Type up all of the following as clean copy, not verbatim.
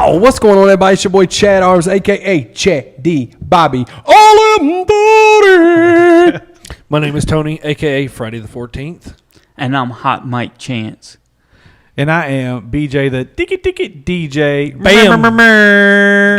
Yo, what's going on, everybody? It's your boy Chad Arms, a.k.a. Chad D. Bobby. All in body. My name is Tony, a.k.a. Friday the 14th. And I'm Hot Mike Chance. And I am BJ the Ticket DJ. Bam.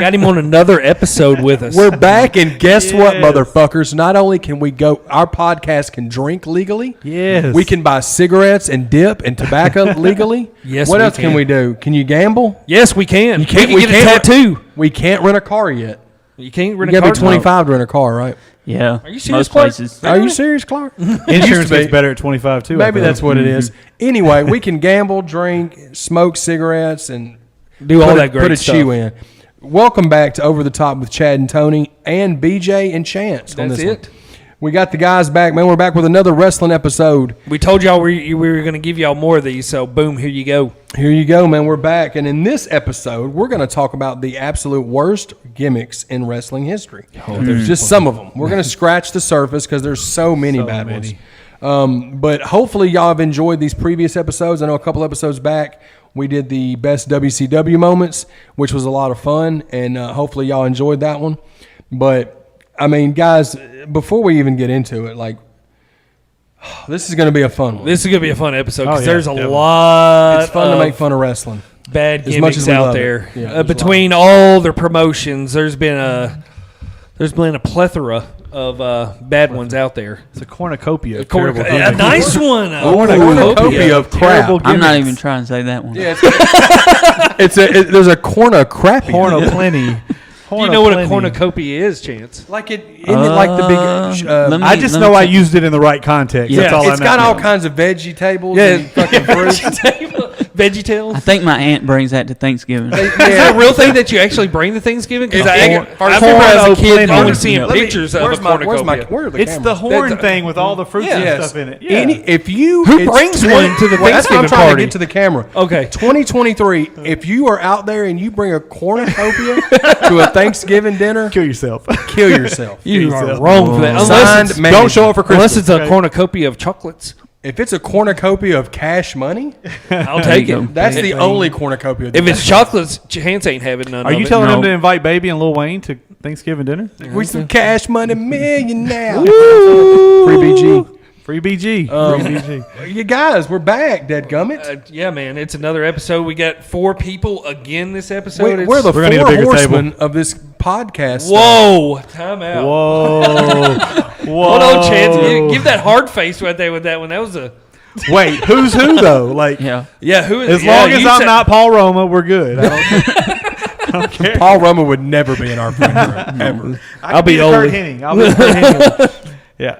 Got him on another episode with us. We're back, and guess what, motherfuckers? Not only can we go, our podcast can drink legally. Yes. We can buy cigarettes and dip and tobacco legally. Yes, what we else can can. we do? Can you gamble? Yes, we can. You can't. We can get a tattoo. We can't rent a car yet. You can't rent You a got car. to be 25 to rent a car, right? Yeah. Are you serious, Most Clark? places. Are you serious, Clark? Insurance gets better at 25 too. Maybe that's what it is. Anyway, we can gamble, drink, smoke cigarettes, and Do all that great put a stuff. chew in. Welcome back to Over the Top with Chad and Tony and BJ and Chance. On That's this it. one. We got the guys back, man. We're back with another wrestling episode. We told y'all we were going to give y'all more of these, so boom, here you go. Here you go, man. We're back, and in this episode, we're going to talk about the absolute worst gimmicks in wrestling history. There's just some of them. We're going to scratch the surface because there's so many bad ones. But hopefully, y'all have enjoyed these previous episodes. I know a couple episodes back, we did the best WCW moments, which was a lot of fun, and hopefully, y'all enjoyed that one. But I mean, guys, before we even get into it, like, this is going to be a fun one. This is going to be a fun episode because yeah, there's a definitely. lot It's fun to make fun of wrestling. bad as much gimmicks as we out love it. there. Yeah, there's Between all their promotions, there's been a plethora of bad ones out there. It's a cornucopia. of A terrible nice one. A Cornucopia of crap. Terrible I'm not gimmicks. even trying to say that one. Yeah, there's a corner crappy. Porno plenty. You know what a cornucopia is, Chance? Like it, isn't it like the big? let me- I just know I used it in the right context. Yeah, That's all It's I know. got all kinds of veggie tables Yeah. and fucking fruits. Veggie Tales. I think my aunt brings that to Thanksgiving. Is that a real thing that you actually bring to Thanksgiving? Because I remember as a Corn kid opener. only seeing Yeah. pictures of a cornucopia. Where are the It's the cameras? horn That's- thing with all the fruits and Yes. stuff in it. If you Who it's brings one to the Well, that's what I'm Thanksgiving trying party? to get to the camera. Okay. 2023. If you are out there and you bring a cornucopia to a Thanksgiving dinner, Kill yourself. kill yourself. You are yourself. wrong for that. Signed Unless man. Don't show up for Christmas. it's a cornucopia of chocolates. If it's a cornucopia of cash money, I'll take you it. go. that's the only cornucopia. If it's chocolates, Chance ain't having none Are of you it. telling No. them to invite Baby and Lil Wayne to Thanksgiving dinner? we some cash money millionaire. Woo! Free BG. Free BG. Free BG. You guys, we're back, dadgummit. Yeah, man, it's another episode. We got 4 people again this episode. We're the We're gonna need a four bigger horsemen of this podcast. Whoa! Time out. Whoa. Whoa. Hold on, Chance. Give that hard face right there with that one. That was a... Wait, who's who though? Like, Yeah. Yeah, who is... as long as I'm not Paul Roma, we're good. I don't care. Paul Roma would never be in our friend group, ever. I'll be Kurt old. Hennig. I'll be Kurt Hennig. Yeah.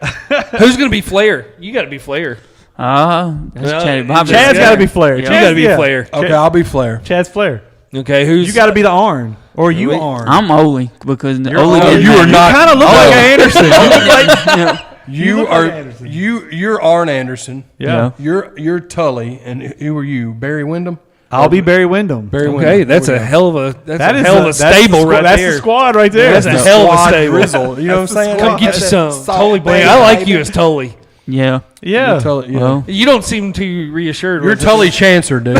Who's going to be Flair? You got to be Flair. That's Chatty Bobby. Chad's Yeah. got to be Flair. You You got to be yeah. Flair. Okay, I'll be Flair. Chad's Flair. Okay, who's... You got to be the Arn. Or you Really? Arn. I'm Ole because Ole Ole. didn't You have are me. not- kind of look like Anderson. You look like, Yeah. You look are like Anderson. you're Arn Anderson. yeah. You're Tully, and who are you? Barry Windham. I'll be Barry Wyndham. Barry Okay, Windham. that's There a we go. hell of a... That's That a is hell of a stable right That's there. the squad right there. That's a hell of a Squad stable. Grizzle. You know what I'm saying? Come get you some. Salt Tully Blank. Bay, I like baby. you as Tully. Yeah. Yeah. Tully, yeah. Well, You don't seem too reassured. You're with it. Tully Chancer, dude.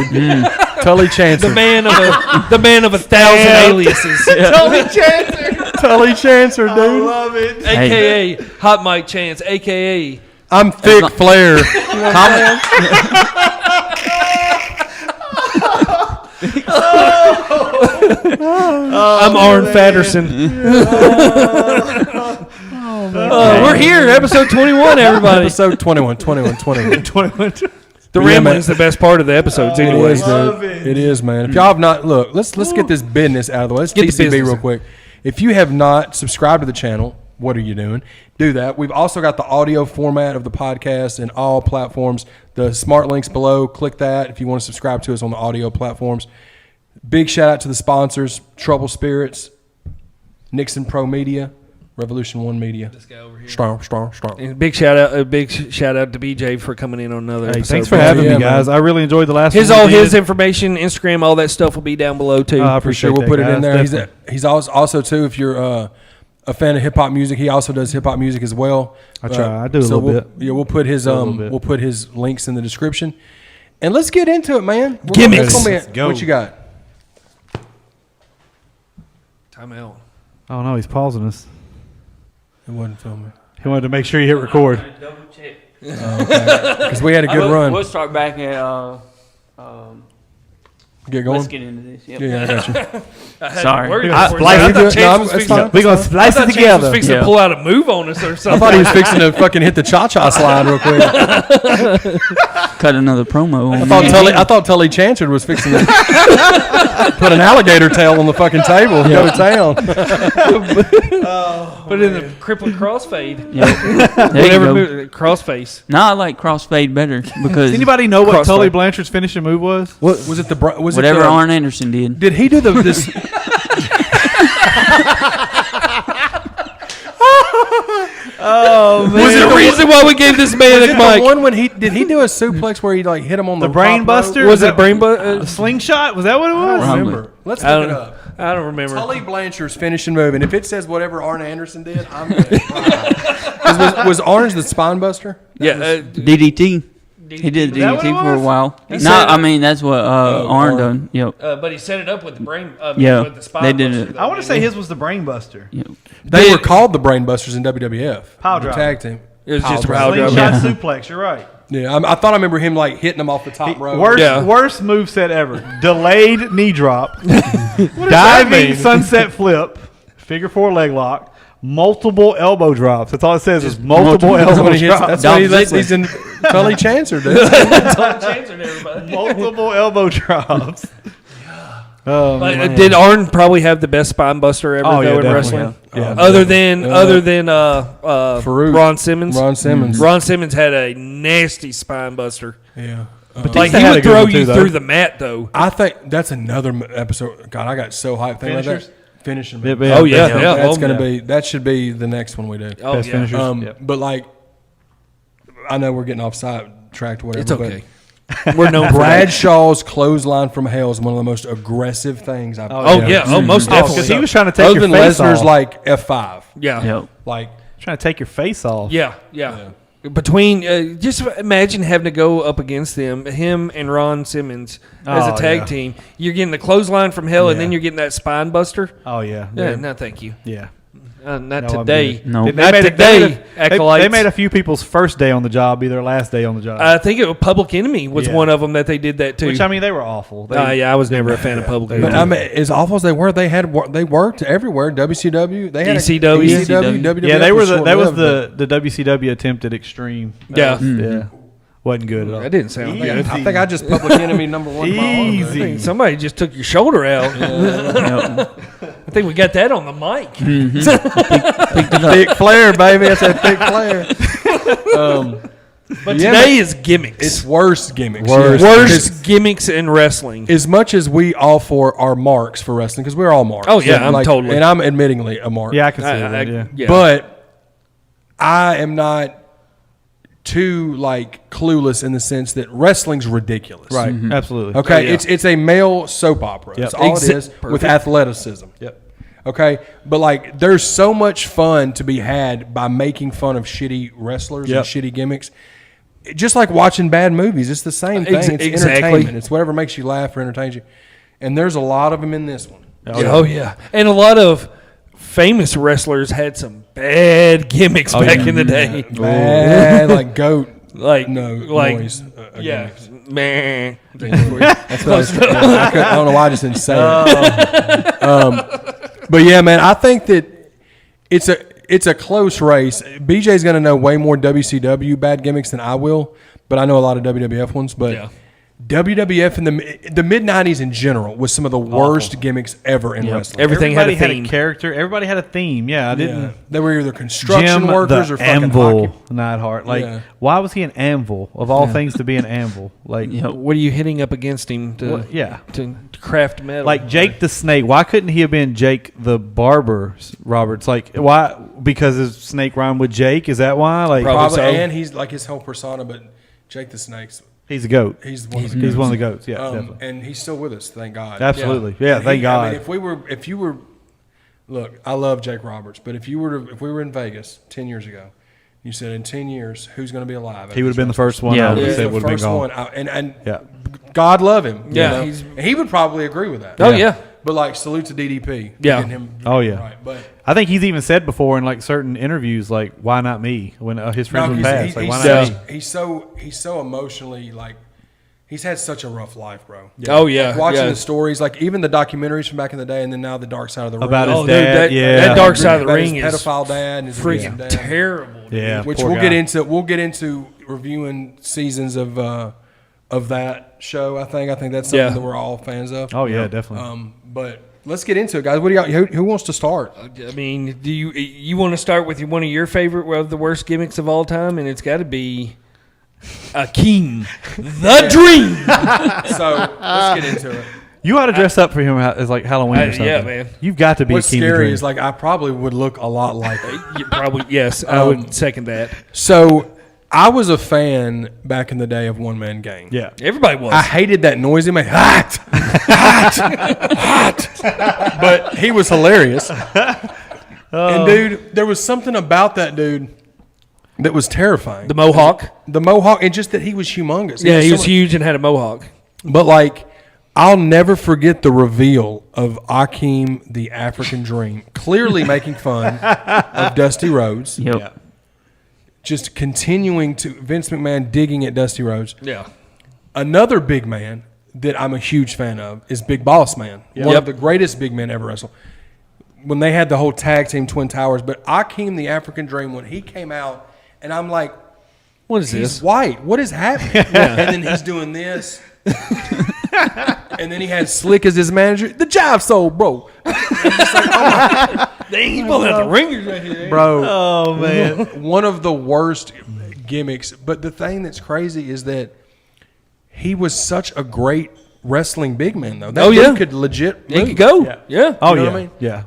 Tully Chancer. The man of a thousand aliases. Tully Chancer. Tully Chancer, I dude. love it. AKA Hot Mike Chance, AKA I'm thick Flair. I'm Arn Fatterson. We're here, episode 21, everybody. Episode 21. The rambling's the best part of the episodes, It anyway. is, dude. It is, man. If y'all have not, look, let's get this business out of the way. Let's Get the TCB business. real quick. If you have not subscribed to the channel, what are you doing? Do that. We've also got the audio format of the podcast in all platforms. The smart links below. Click that if you want to subscribe to us on the audio platforms. Big shout out to the sponsors: Trouble Spirits, Nixon Pro Media, Revolution One Media. This guy over here. Strong. And big shout out to BJ for coming in on another Hey, episode. thanks for having Yeah, me, guys. I really enjoyed the last one. All we did. his information, Instagram, all that stuff will be down below too. I For sure, appreciate we'll that, put it guys. in there. Definitely. He's also too, if you're a fan of hip hop music, he also does hip hop music as well. I try. I do a so little we'll, bit. Yeah, we'll put his little bit. we'll put his links in the description, and let's get into it, man. Gimmicks. It's gonna be- Let's go. What you got? Time out. Oh no, he's pausing us. It wasn't filming. He wanted to make sure you hit record. Double check. Because we had a good run. We'll start back at. Get going. Let's get into this. Yep. Yeah, I got you. Sorry. Worried I- for a like second. I we thought do it- Chance no, was it's fixing fine. We're gonna I slice thought it Chance together. was fixing Yeah. to pull out a move on us or I something. thought he was fixing to fucking hit the cha-cha slide real quick. Cut another promo. I thought Tully Chanchard was fixing to put an alligator tail on the fucking table and go to town. Put it in the crippling crossfade. Yep. There you Whatever go. move, crossface. No, I like crossfade better because Does anybody know what Crossfade. Tully Blanchard's finishing move was? What was it? whatever Arn Anderson did. Did he do this? Oh man, Was it the reason why we gave this man Was a it mic? the one when he do a suplex where he like hit him on the the brain top buster? rope? Was it a brain a slingshot? Was that what it I was? don't Probably. remember. Let's I look it don't- up. I don't remember. Tully Blanchard's finishing move, and if it says whatever Arn Anderson did, I'm good. was Arn's the spine buster? Yeah, DDT. He did Is that what DDT it for a was? while. He No, said- I mean that's what Arn Arn. done. Yep. but he set it up with the brain. Yeah, with the spine they did buster, it. though, I want to didn't say he? his was the brain buster. Yep. They were called the Brain Busters in WWF. Power The driver. tag team. It was just a Power power driver. driver. Slingshot suplex. You're right. Yeah, I thought I remember him like hitting them off the top rope. Worst move set ever. Delayed knee drop. that Diving mean? sunset flip. Figure 4 leg lock. Multiple elbow drops. That's all it says is multiple That's elbow when he hits. drops. That's when he Dolph lets. He's in Tully Chancer, dude. Multiple elbow drops. Oh, man. Did Arn probably have the best spine buster ever Oh, yeah, though in definitely, wrestling? yeah. Other than Farouk. Ron Simmons. Ron Simmons. Ron Simmons had a nasty spine buster. Yeah. Like Batista he had a would good throw one, too, you though. through the mat though. I think that's another episode. God, I got so hyped thinking about Finishers? that. Finishing. Yeah, Oh, yeah, yeah. yeah. That's Oh, gonna yeah. be. That should be the next one we do. Oh Best yeah. finishers. Yep. But like, I know we're getting off sidetracked or whatever. It's okay. We're known But for that. Bradshaw's clothesline from hell is one of the most aggressive things I've. Oh yeah. Oh, most definitely. Because he was trying to take Other your than face Lesnar's off. like F5. Yeah. Yep. Like Trying to take your face off. Yeah. Between just imagine having to go up against him and Ron Simmons as Oh, a tag yeah. team. You're getting the clothesline from hell, and Yeah. then you're getting that spine buster. Oh, yeah. Yeah, no, thank you. Yeah. Not No, I'm today. good. No. They Not made today, acolytes. They made a few people's first day on the job be their last day on the job. I think it was Public Enemy was Yeah. one of them that they did that too. Which, I mean, they were awful. They, Yeah, I was never a fan of Public But Enemy. I mean, as awful as they were, they worked everywhere. WCW, they had ECW. ECW, WWF. yeah, they were that was short-lived, the WCW attempt at Extreme. Yeah. Yeah. Wasn't good at all. That didn't sound but good. I think I just Public Enemy number one. Easy. I think somebody just took your shoulder out. Yep. I think we got that on the mic. Picked it up. Thick Flair, baby. That's that Thick Flair. But Yeah, today is gimmicks. It's worst gimmicks. Worst. Yeah. worst gimmicks in wrestling. As much as we all four are marks for wrestling, because we're all marks. Oh, yeah, I'm totally. And I'm admittingly a mark. Yeah, I can see that. Yeah. But I am not too like clueless in the sense that wrestling's ridiculous. Right. Absolutely. Okay. Oh, yeah. It's a male soap opera. Yep. That's all it is with Perfect. athleticism. Yep. Okay. But like there's so much fun to be had by making fun of shitty wrestlers Yep. and shitty gimmicks. Just like watching bad movies. It's the same thing. It's Exactly. entertainment. It's whatever makes you laugh or entertains you. And there's a lot of them in this one. Oh yeah, and a lot of famous wrestlers had some bad gimmicks back in the day. Bad, like goat. Like Noise. yeah, gimmicks. man. That's what I was. I don't know why I just didn't say it. But yeah, man, I think that it's a close race. BJ's going to know way more WCW bad gimmicks than I will, but I know a lot of WWF ones. But Yeah. WWF in the mid '90s in general was some of the worst gimmicks ever in wrestling. Everything Everybody had a had theme. a character. Everybody had a theme. Yeah, I didn't. Yeah. They were either construction Jim workers the or fucking anvil hockey. Neidhart. Like, Yeah. why was he an anvil of all things to be an anvil? Like, What are you hitting up against him to? what- yeah. To craft metal. Like Jake the Snake. Why couldn't he have been Jake the Barber Roberts? Like, why? Because his snake rhymed with Jake. Is that why? Like, Probably Probably, so. and he's like his whole persona, but Jake the Snake's he's a goat. he's one of the He's goats. one of the goats. Yeah, definitely. And he's still with us, thank God. Absolutely. Yeah, And thank God. I mean, if you were, look, I love Jake Roberts, but if we were in Vegas 10 years ago, you said in 10 years, who's going to be alive? He would have been the first one. Yeah. I would have He's said the would have been first gone. one. And Yeah. God love him. Yeah, you know? he's- and he would probably agree with that. Oh, yeah. But like, salute to DDP. Yeah. Getting him Oh, yeah. Right. But I think he's even said before in like certain interviews, like, "Why not me?" When his friends would pass, like, "Why not me?" he's so emotionally like. He's had such a rough life, bro. Oh yeah, Like, watching yeah. the stories, like even the documentaries from back in the day, and then now the Dark Side of the Ring. About his Oh, dude, dad, that Dark Side of the About Ring his is pedophile dad and his freaking abusive dad. terrible. Dude. Yeah, Which poor we'll guy. get into. We'll get into reviewing seasons of that show. I think that's something Yeah. that we're all fans of. Oh yeah, definitely. But let's get into it, guys. What do you got? Who wants to start? I mean, do you want to start with one of your favorite of the worst gimmicks of all time, and it's got to be Akeem, the Dream. So let's get into it. You ought to dress up for him as like Halloween or something. yeah, man. You've got to be. What's a King of scary Dreams. is like I probably would look a lot like it. You probably yes, I would second that. So I was a fan back in the day of One Man Gang. Yeah. Everybody was. I hated that noise in my hot, hot. But he was hilarious. And dude, there was something about that dude that was terrifying. the Mohawk. The mohawk, and just that he was humongous. Yeah, he was so- huge and had a Mohawk. But like, I'll never forget the reveal of Akeem the African Dream, clearly making fun of Dusty Rhodes. Yep. Yeah. Just continuing to Vince McMahon digging at Dusty Rhodes. Yeah. Another big man that I'm a huge fan of is Big Boss Man, one Yep. of the greatest big men ever wrestled. When they had the whole tag team Twin Towers, but Akeem the African Dream, when he came out, and I'm like, What is he's this? white. What is happening? And then he's doing this. And then he had Slick as his manager. The Jive Soul, bro. Dang, he's pulling out the ringers right here. Bro, Oh man. one of the worst gimmicks. But the thing that's crazy is that he was such a great wrestling big man, though. That Oh, dude yeah. could legit He move. could go. Yeah. Yeah. Oh You know yeah. what I mean? Yeah.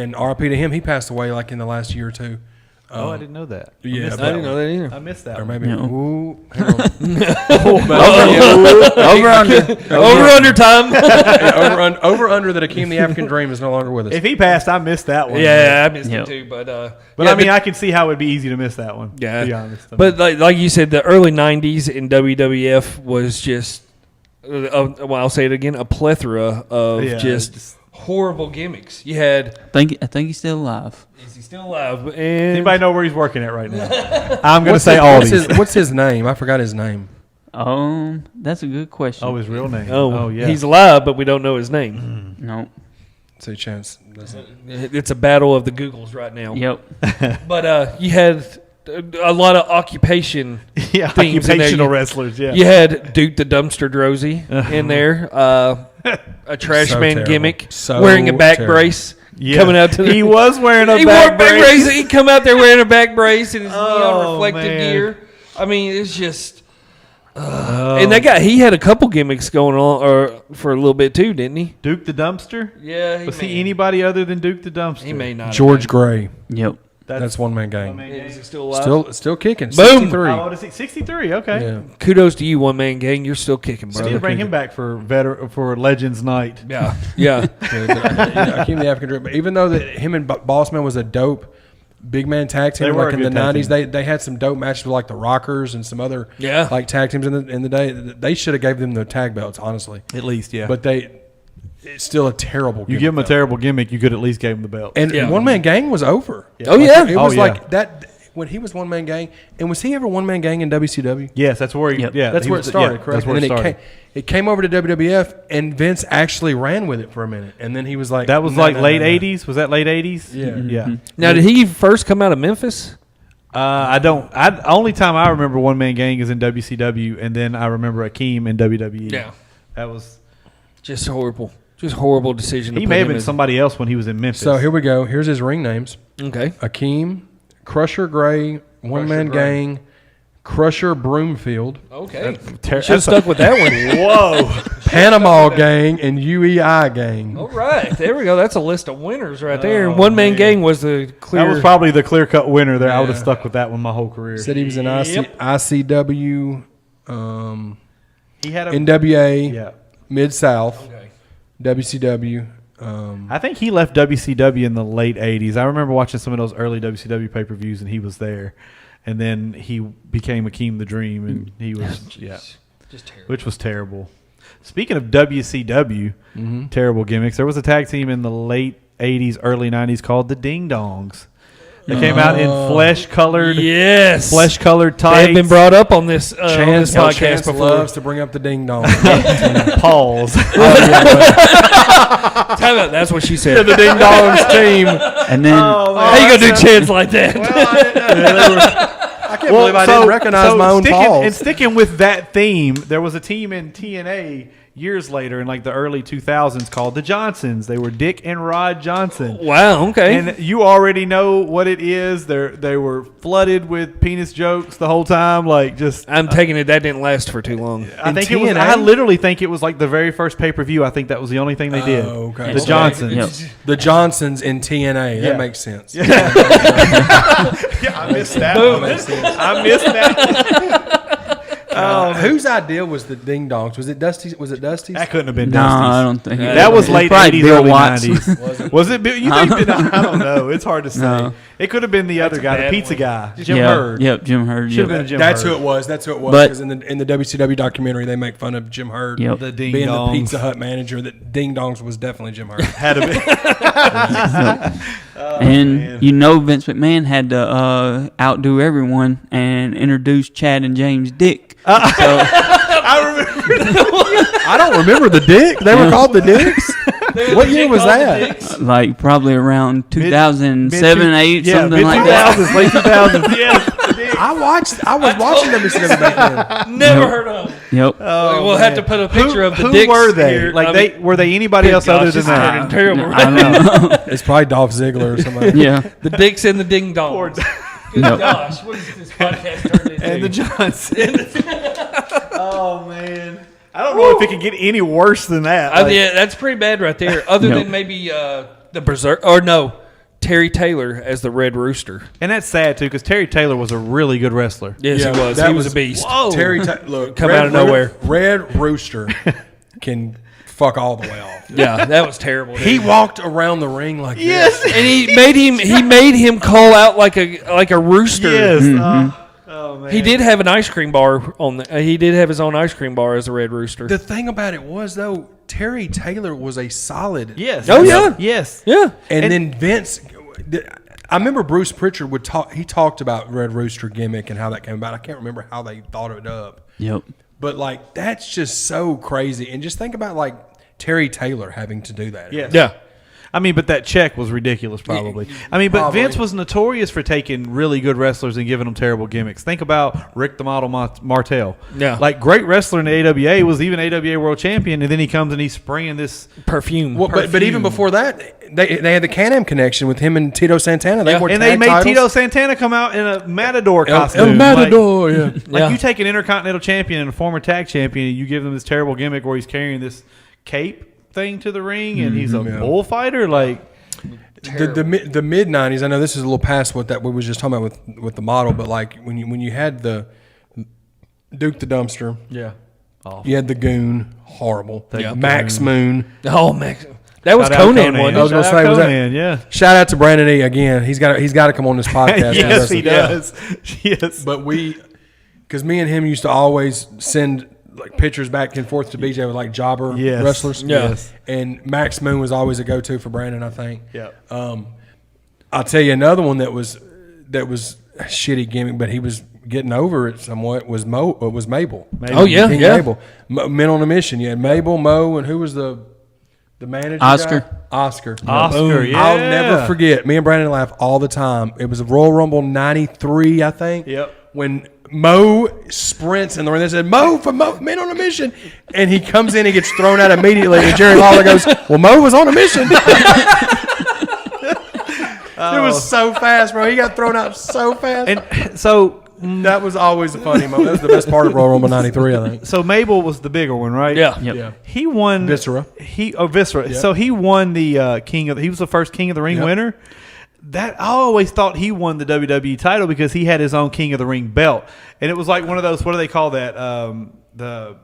And RIP to him. He passed away like in the last year or two. Oh, I didn't know that. Yeah, I missed I I that didn't know one. that either. I missed that. Or one. maybe. No. Ooh, hang on. Over under. Over under time. Yeah, over under that Akeem the African Dream is no longer with us. If he passed, I missed that one. Yeah, I missed Yep. it too. But But yeah, I mean, I can see how it'd be easy to miss that one. yeah. To be honest. I mean, But like you said, the early '90s in WWF was just, well, I'll say it again, a plethora of Yeah, just horrible gimmicks. You had, I think he's still alive. is he still alive? And anybody know where he's working at right now? I'm going to say all these. What's his name? I forgot his name. That's a good question. Oh, his real name. Oh, yeah. he's alive, but we don't know his name. No. Say chance. Doesn't. It's a battle of the Googles right now. Yep. But you had a lot of occupation yeah, themes in there. occupational wrestlers. Yeah. You had Duke the Dumpster Drosy in there, a trash So man terrible. gimmick, So wearing a back terrible. brace, Yeah. coming out to the. He was wearing a He back wore a back brace. brace. He'd come out there wearing a back brace and his neon Oh, reflective man. gear. I mean, it's just. And he had a couple gimmicks going on or for a little bit too, didn't he? Duke the Dumpster? Yeah, Was he anybody other than Duke the Dumpster? He may not. George Gray. Yep. That's One Man Gang. Is he still alive? Still kicking. Boom. 63. How old is he? 63. Okay. Yeah. Kudos to you, One Man Gang. You're still kicking, Need to brother. bring him back for Legends Night. Yeah, yeah. Akeem the African Dream. But even though that him and Boss Man was a dope big man tag team, They were like a in the good tag '90s, team. they had some dope matches with like the Rockers and some other Yeah. like tag teams in the day. They should have gave them the tag belts, honestly. At least, yeah. But it's still a terrible. you give him a terrible gimmick, you could at least give him the belt. And Yeah. One Man Gang was over. Oh, yeah. It was Oh, yeah. like that when he was One Man Gang. And was he ever One Man Gang in WCW? yes, that's where he. Yep. Yeah, That's he where it was- started, yeah, correct? That's where and it then started. it came over to WWF, and Vince actually ran with it for a minute, and then he was like, That was "No, like no, late no, no." '80s. Was that late '80s? Yeah. Yeah. Now, did he first come out of Memphis? I don't. Only time I remember One Man Gang is in WCW, and then I remember Akeem in WWE. Yeah. that was. Just horrible. Just horrible decision. He to may put have him been as- somebody else when he was in Memphis. So here we go. Here's his ring names: Okay. Akeem, Crusher Gray, One Man Gray. Gang, Crusher Broomfield, Okay. Ter- Should have stuck with that one. Whoa! Panama Gang, and UEI Gang. All right. There we go. That's a list of winners right there. Oh, One Man man. Gang was the clear. That was probably the clear cut winner there. I would have Yeah. stuck with that one my whole career. Said he was in Yep. ICW, He had a. NWA, yeah. Mid South, Okay. WCW. I think he left WCW in the late '80s. I remember watching some of those early WCW pay per views, and he was there. And then he became Akeem the Dream, and he was Just terrible. which was terrible. Speaking of WCW, terrible gimmicks, there was a tag team in the late 80s, early 90s called the Ding Dongs. They came out in flesh-colored tights. They have been brought up on this, Chance podcast before. loves to bring up the ding dong. Paws. Tell me, that's what she said. The ding dongs team. And then How you gonna do chants like that? I can't believe I didn't recognize my own paws. And sticking with that theme, there was a team in TNA years later in like the early 2000s called the Johnsons. They were Dick and Rod Johnson. Wow. Okay. And you already know what it is. They were flooded with penis jokes the whole time. Like just, I'm taking it that didn't last for too long. I think it was. TNA? I literally think it was like the very first pay-per-view. I think that was the only thing they did. Okay. The Johnsons. Yep. The Johnsons in TNA. Yeah. That makes sense. Yeah, I missed that. That makes sense. I missed that. Whose idea was the ding dongs? Was it Dusty's? That couldn't have been no, Dusty's. I don't think That was It's late probably 80s, Bill early Watts. 90s. Was it Bill? You think? I don't know. It's hard to say. No. It could have been the other guy, the bad pizza one. guy, Jim Yep, Hurd. Yep, Jim Hurd. Should have Yep. been Jim That's Hurd. who it was. That's who it was. But- Because in the WCW documentary, they make fun of Jim Hurd Yep. The ding being dongs. the Pizza Hut manager. That ding dongs was definitely Jim Hurd. Had to be. And you know Vince McMahon had to outdo everyone and introduce Chad and James Dick. So I remember. I don't remember the Dick. They were called the Dicks. What year was that? like probably around 2007, 8, something like that. Late 2000s. Yes. I was watching WCW back then. Never heard of them. Yep. We'll have to put a picture of the Who dicks were they? here. Like I mean, were they anybody else gosh, other this than is that? turning terrible. I don't know. It's probably Dolph Ziggler or somebody. Yeah. The dicks and the ding dongs. Good Yep. gosh, what is this podcast turned into? And the Johnsons. Oh man, I don't know if it could get any worse than that. Like, yeah, that's pretty bad right there. Other Yep. than maybe the Berserk, or no, Terry Taylor as the Red Rooster. and that's sad too, because Terry Taylor was a really good wrestler. Yes, Yeah, he was. that He was was- a beast. Whoa. Terry, look, Come out of nowhere. Red Rooster can fuck all the way off. Yeah, that was terrible. He walked around the ring like Yes. this. and he made him call out like a rooster. Yes. Mm-hmm. Oh man. He did have an ice cream bar on the. He did have his own ice cream bar as a Red Rooster. The thing about it was, though, Terry Taylor was a solid. Yes. Oh, yeah. Yes. yeah, And then Vince, I remember Bruce Pritchard would talk. He talked about Red Rooster gimmick and how that came about. I can't remember how they thought it up, Yep. but like that's just so crazy. And just think about like Terry Taylor having to do that. Yes. yeah. I mean, but that check was ridiculous, probably. I mean, but Probably. Vince was notorious for taking really good wrestlers and giving them terrible gimmicks. Think about Rick the Model Martel. Yeah. Like, great wrestler in the AWA, was even AWA World Champion, and then he comes and he's spraying this. Perfume. Well, but even before that, they had the Can-Am connection with him and Tito Santana. They Yeah. were And they tag made titles. Tito Santana come out in a Matador costume. El Matador, yeah. Like Yeah. you take an Intercontinental Champion and a former tag champion, and you give them this terrible gimmick where he's carrying this cape thing to the ring, and he's a bullfighter. Like, The mid '90s. I know this is a little past what that we was just talking about with the model, but like when you had the Duke the Dumpster, yeah. you had the Goon, horrible. Yeah. Max Moon. Oh, Max. That was Shout out Conan, wasn't I was it? gonna Shout say, out was that- Conan, yeah. Shout out to Brandon E. again. He's got to come on this podcast. Yes, he Yeah. does. Yes. But because me and him used to always send like pictures back and forth to BJ with like jobber Yes. wrestlers. Yeah. Yes. And Max Moon was always a go-to for Brandon, I think. Yeah. I'll tell you another one that was a shitty gimmick, but he was getting over it somewhat. Was Mabel? Oh, yeah, King yeah. Mabel. Men on a Mission. You had Mabel, Mo, and who was the manager? Oscar. guy? Oscar. Oscar, yeah. I'll never forget. Me and Brandon laugh all the time. It was a Royal Rumble '93, I think. Yep. When Mo sprints in the ring, they said Mo for Men on a Mission, and he comes in, he gets thrown out immediately, and Jerry Lawler goes, "Well, Mo was on a mission." It was so fast, bro. He got thrown out so fast. And so that was always a funny moment. That was the best part of Royal Rumble '93, I think. So Mabel was the bigger one, right? Yeah. Yep. Yeah. He won Viscera. Viscera. Yep. So he won the he was the first King of the Ring Yep. winner. That I always thought he won the WWE title because he had his own King of the Ring belt, and it was like one of those. What do they call that? The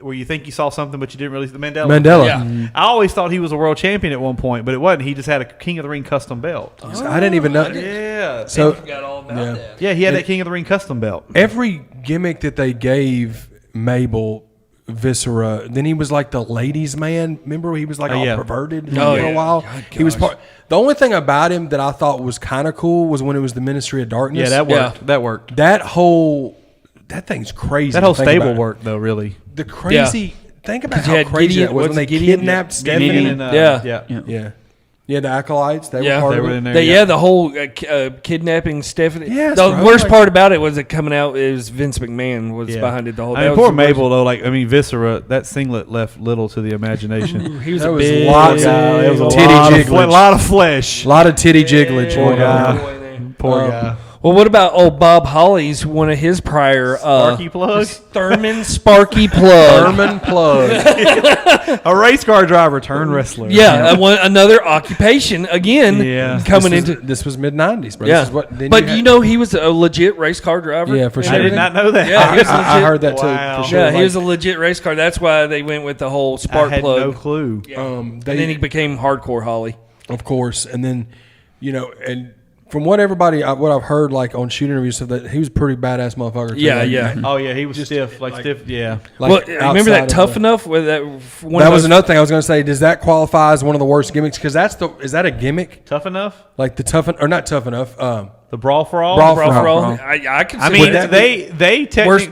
where you think you saw something but you didn't really see the Mandela. Yeah. I always thought he was a world champion at one point, but it wasn't. He just had a King of the Ring custom belt. I didn't even know. Yeah. So Forgot all about yeah. that. Yeah, he had that King of the Ring custom belt. every gimmick that they gave Mabel Viscera. Then he was like the ladies' man. Remember, he was like all perverted for a while. God, he was part. The only thing about him that I thought was kind of cool was when it was the Ministry of Darkness. Yeah, that worked. Yeah. That worked. That thing's crazy. That whole stable worked though, really. The crazy. Think about how crazy that was when they kidnapped Stephanie. Yeah, the acolytes. They were part of it. In there. The whole kidnapping Stephanie. Yes, the worst part about it was it coming out is Vince McMahon was behind it the whole. I mean, poor Mabel though. Viscera. That singlet left little to the imagination. He was that a was big lots guy. of it was a titty lot of flesh. A lot of titty jigglage. Poor guy. Poor guy. Well, what about old Bob Holly's one of his prior Sparky plug? Thurman Sparky Plug. Thurman Plug. A race car driver turned wrestler. Yeah, another occupation again. Yeah. This was mid-90s, bro. Yeah. But he was a legit race car driver. Yeah, for sure. I did not know that. Yeah, I heard that too. Wow. For sure. Yeah, he was a legit race car. That's why they went with the whole spark I had plug. no clue. Yeah. And then he became hardcore Holly. Of course. And then, and from what I've heard, like on shoot interviews, stuff, that he was a pretty badass motherfucker. Too. Yeah. Oh yeah, he was stiff, stiff. Yeah. Remember that Tough Enough? With that was another thing I was going to say. Does that qualify as one of the worst gimmicks? Because is that a gimmick? Tough Enough? Like or not Tough Enough? The Brawl for All. Brawl for All. I can. I mean,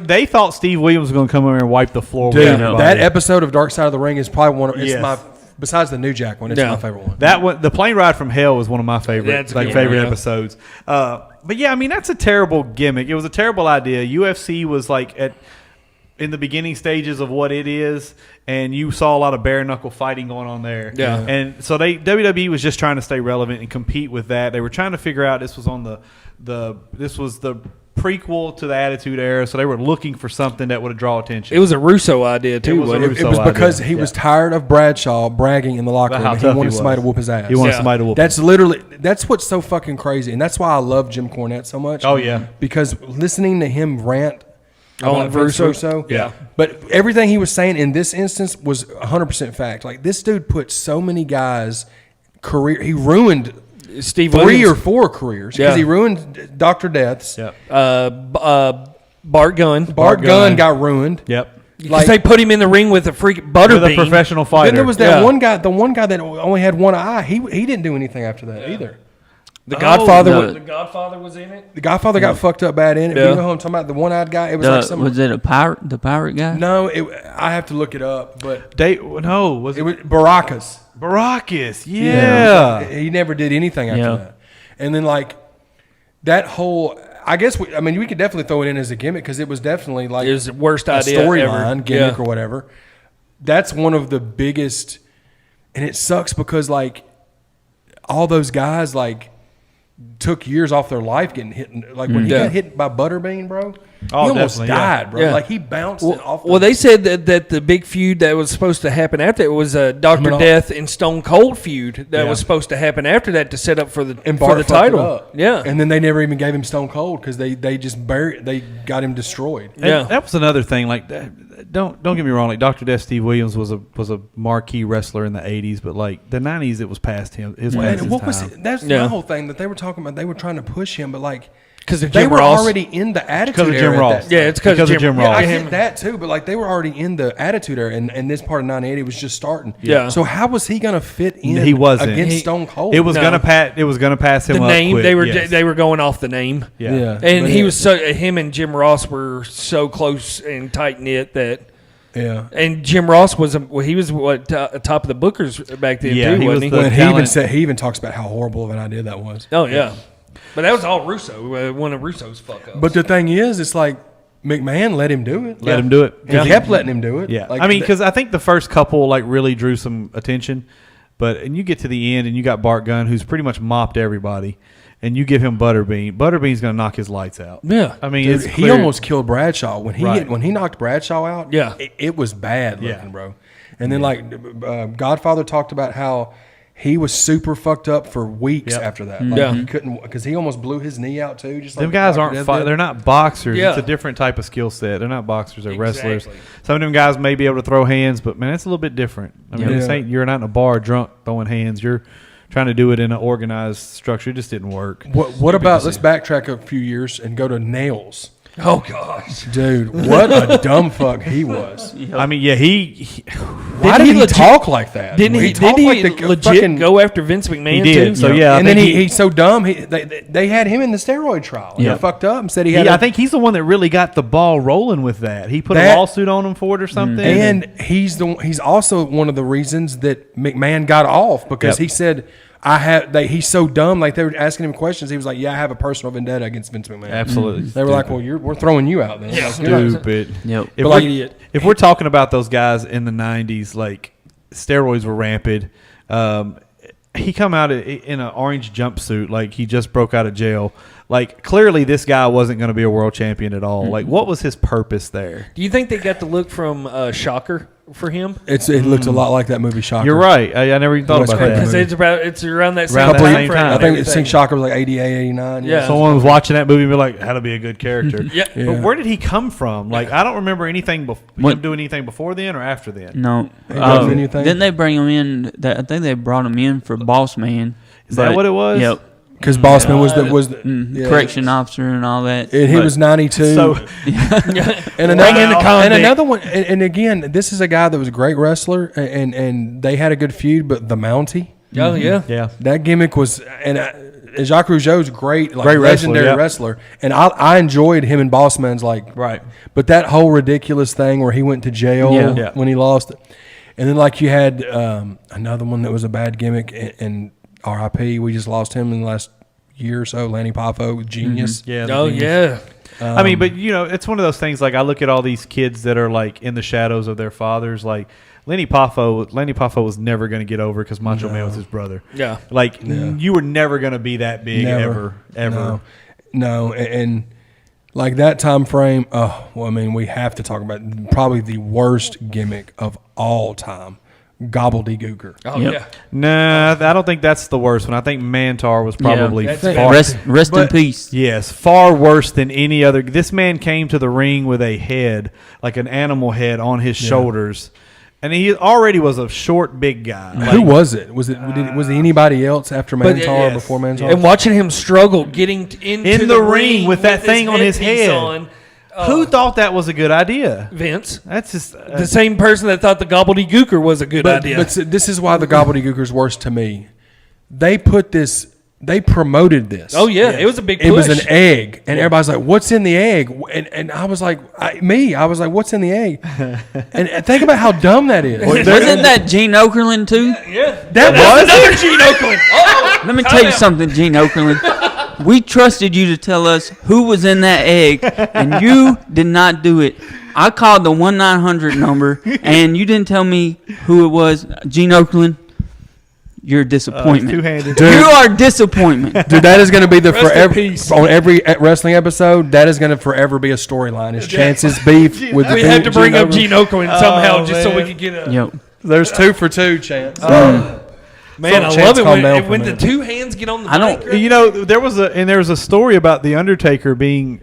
they thought Steve Williams was going to come over and wipe the floor. Dude, with everybody. that episode of Dark Side of the Ring is probably one of my. Besides the New Jack one, it's my favorite one. That one, the plane ride from hell, was one of my favorite episodes. But yeah, I mean that's a terrible gimmick. It was a terrible idea. UFC was in the beginning stages of what it is, and you saw a lot of bare knuckle fighting going on there. Yeah, and so WWE was just trying to stay relevant and compete with that. They were trying to figure out this was the prequel to the Attitude Era, so they were looking for something that would draw attention. It was a Russo idea too. It was because he was tired of Bradshaw bragging in the locker room. He wanted somebody to whoop his ass. He wanted somebody to whoop. That's what's so fucking crazy, and that's why I love Jim Cornette so much. Oh yeah, because listening to him rant on Russo, yeah. But everything he was saying in this instance was 100% fact. Like this dude put so many guys' career. He ruined Steve 3 Williams. or 4 careers because he ruined Dr. Death's. Yep. Bart Gunn. Bart Gunn got ruined. Yep. Because they put him in the ring with a freaking Butterbean. With a professional fighter. Then there was that one guy, the one guy that only had one eye. He didn't do anything after that either. The Godfather was in it. The Godfather got fucked up bad in it. Yeah. You know who I'm talking about? The one-eyed guy. It was was it a pirate? The pirate guy? No, I have to look it up. But was it was Baracus. Baracus? Yeah. He never did anything after that. And then that whole, I guess we could definitely throw it in as a gimmick because it was definitely like it was the worst idea storyline gimmick or whatever. That's one of the biggest, and it sucks because all those guys took years off their life getting hit. When he got hit by Butterbean, bro, he almost died, bro. Yeah. He bounced it off. Well, they said that the big feud that was supposed to happen after it was a Dr. Death and Stone Cold feud that was supposed to happen after that to set up for the title. Yeah, and then they never even gave him Stone Cold because they just they got him destroyed. And that was another thing. Don't get me wrong. Dr. Death Steve Williams was a marquee wrestler in the '80s, but the '90s it was past him. That's my whole thing that they were talking about. They were trying to push him, but because they were already in the Attitude Era. Jim Ross. Yeah, it's because of Jim Ross. Yeah, I get that too, but they were already in the Attitude Era, and this part of 1980 was just starting. Yeah. So how was he going to fit in? He wasn't against Stone Cold. It was going to pass him the up name. quick. They were going off the name. Yeah. And him and Jim Ross were so close and tight knit that. Yeah, and Jim Ross was top of the bookers back then too, wasn't he? He even talks about how horrible of an idea that was. Oh yeah. But that was all Russo. One of Russo's fuck ups. But the thing is, it's McMahon let him do it. Let him do it. He kept letting him do it. Yeah. Because I think the first couple really drew some attention, and you get to the end and you got Bart Gunn who's pretty much mopped everybody. And you give him Butterbean. Butterbean's going to knock his lights out. Yeah, Dude, he almost killed Bradshaw when he knocked Bradshaw out. Yeah, it was bad looking, bro. And then Godfather talked about how he was super fucked up for weeks after that. He couldn't because he almost blew his knee out too. Just them guys aren't they're not boxers. Yeah. It's a different type of skill set. They're not boxers. They're wrestlers. Some of them guys may be able to throw hands, but man, it's a little bit different. This ain't you're not in a bar drunk throwing hands. You're trying to do it in an organized structure. It just didn't work. What about, let's backtrack a few years and go to Nails. Oh gosh, dude, what a dumb fuck he was. I mean, yeah, he Why did he talk like that? Didn't he? talk Did like he the legit fucking- go after Vince McMahon He did. too? So yeah, and then he's so dumb. They had him in the steroid trial. Yeah. He fucked up and said he had. I think he's the one that really got the ball rolling with that. He put a lawsuit on him for it or something. and he's also one of the reasons that McMahon got off because he said. He's so dumb. Like they were asking him questions. He was like, "Yeah, I have a personal vendetta against Vince McMahon." Absolutely. They were like, "Well, we're throwing you out then." Yeah. Like, you're not- Stupid. Yep. If we're talking about those guys in the 90s, like steroids were rampant. He come out in an orange jumpsuit like he just broke out of jail. Like clearly this guy wasn't going to be a world champion at all. Like what was his purpose there? Do you think they got the look from Shocker for him? It looked a lot like that movie Shocker. You're right. I never even thought Wes about Craven that. Because it's around that Around same that time same frame. time. I think everything. Shocker was like 88, 89. Yeah. Someone was watching that movie and be like, "How to be a good character." Yeah. But where did he come from? Like I don't remember anything him doing anything before then or after then. No. doesn't anything? Didn't they bring him in? I think they brought him in for Boss Man. Is that what it was? Yep. Because Bossman was the Correction officer and all that. And he was 92. So and another one. And again, this is a guy that was a great wrestler, and they had a good feud. But the Mountie, Oh yeah. yeah. that gimmick was, and Jacques Rougeau's great, like Great wrestler, legendary yeah. wrestler, and I enjoyed him in Bossman's like Right. But that whole ridiculous thing where he went to jail Yeah. when he lost it, and then like you had another one that was a bad gimmick, and R.I.P. We just lost him in the last year or so. Lanny Poffo, genius. Yeah. Oh yeah. I mean, but it's one of those things. Like I look at all these kids that are like in the shadows of their fathers. Like Lanny Poffo was never going to get over because Macho Man was his brother. Yeah. Like you were never going to be that big ever. No, and like that time frame. Oh, well, I mean, we have to talk about probably the worst gimmick of all time. Gobbledygooker. Oh Yep. yeah. Nah, I don't think that's the worst one. I think Mantar was probably That's far, Rest in peace. yes, far worse than any other. This man came to the ring with a head, like an animal head, on his shoulders, and he already was a short, big guy. Like, Who was it? Was it anybody else after Mantar or yes. before Mantar? And watching him struggle getting into in the ring with that thing on his headpiece head? on, Who thought that was a good idea? Vince, That's just the same person that thought the gobbledygooker was a good idea. But this is why the Gobbledygooker's worse to me. They promoted this. Oh yeah, it was a big push. It was an egg, and everybody's like, "What's in the egg?" And I was like, I was like, "What's in the egg?" and think about how dumb that is. Wasn't that Gene Okerlund too? Yeah, That was another Gene Oakland. Uh-oh. Let me tell you something, Gene Okerlund. We trusted you to tell us who was in that egg, and you did not do it. I called the 1-900 number, and you didn't tell me who it was. Gene Okerlund, you're a disappointment. two-handed. You are a disappointment. Dude, that is going to be the Rest in forever peace. on every wrestling episode. That is going to forever be a storyline. Is Chance's beef with the We had to bring up Okerlund. Gene Oakland somehow Oh, just so we man. could get a. Yep. There's 2 for 2, Chance. Man, I Chance, love it calm down when, for a when the minute. two hands get on the I don't- mic. There was a story about the Undertaker being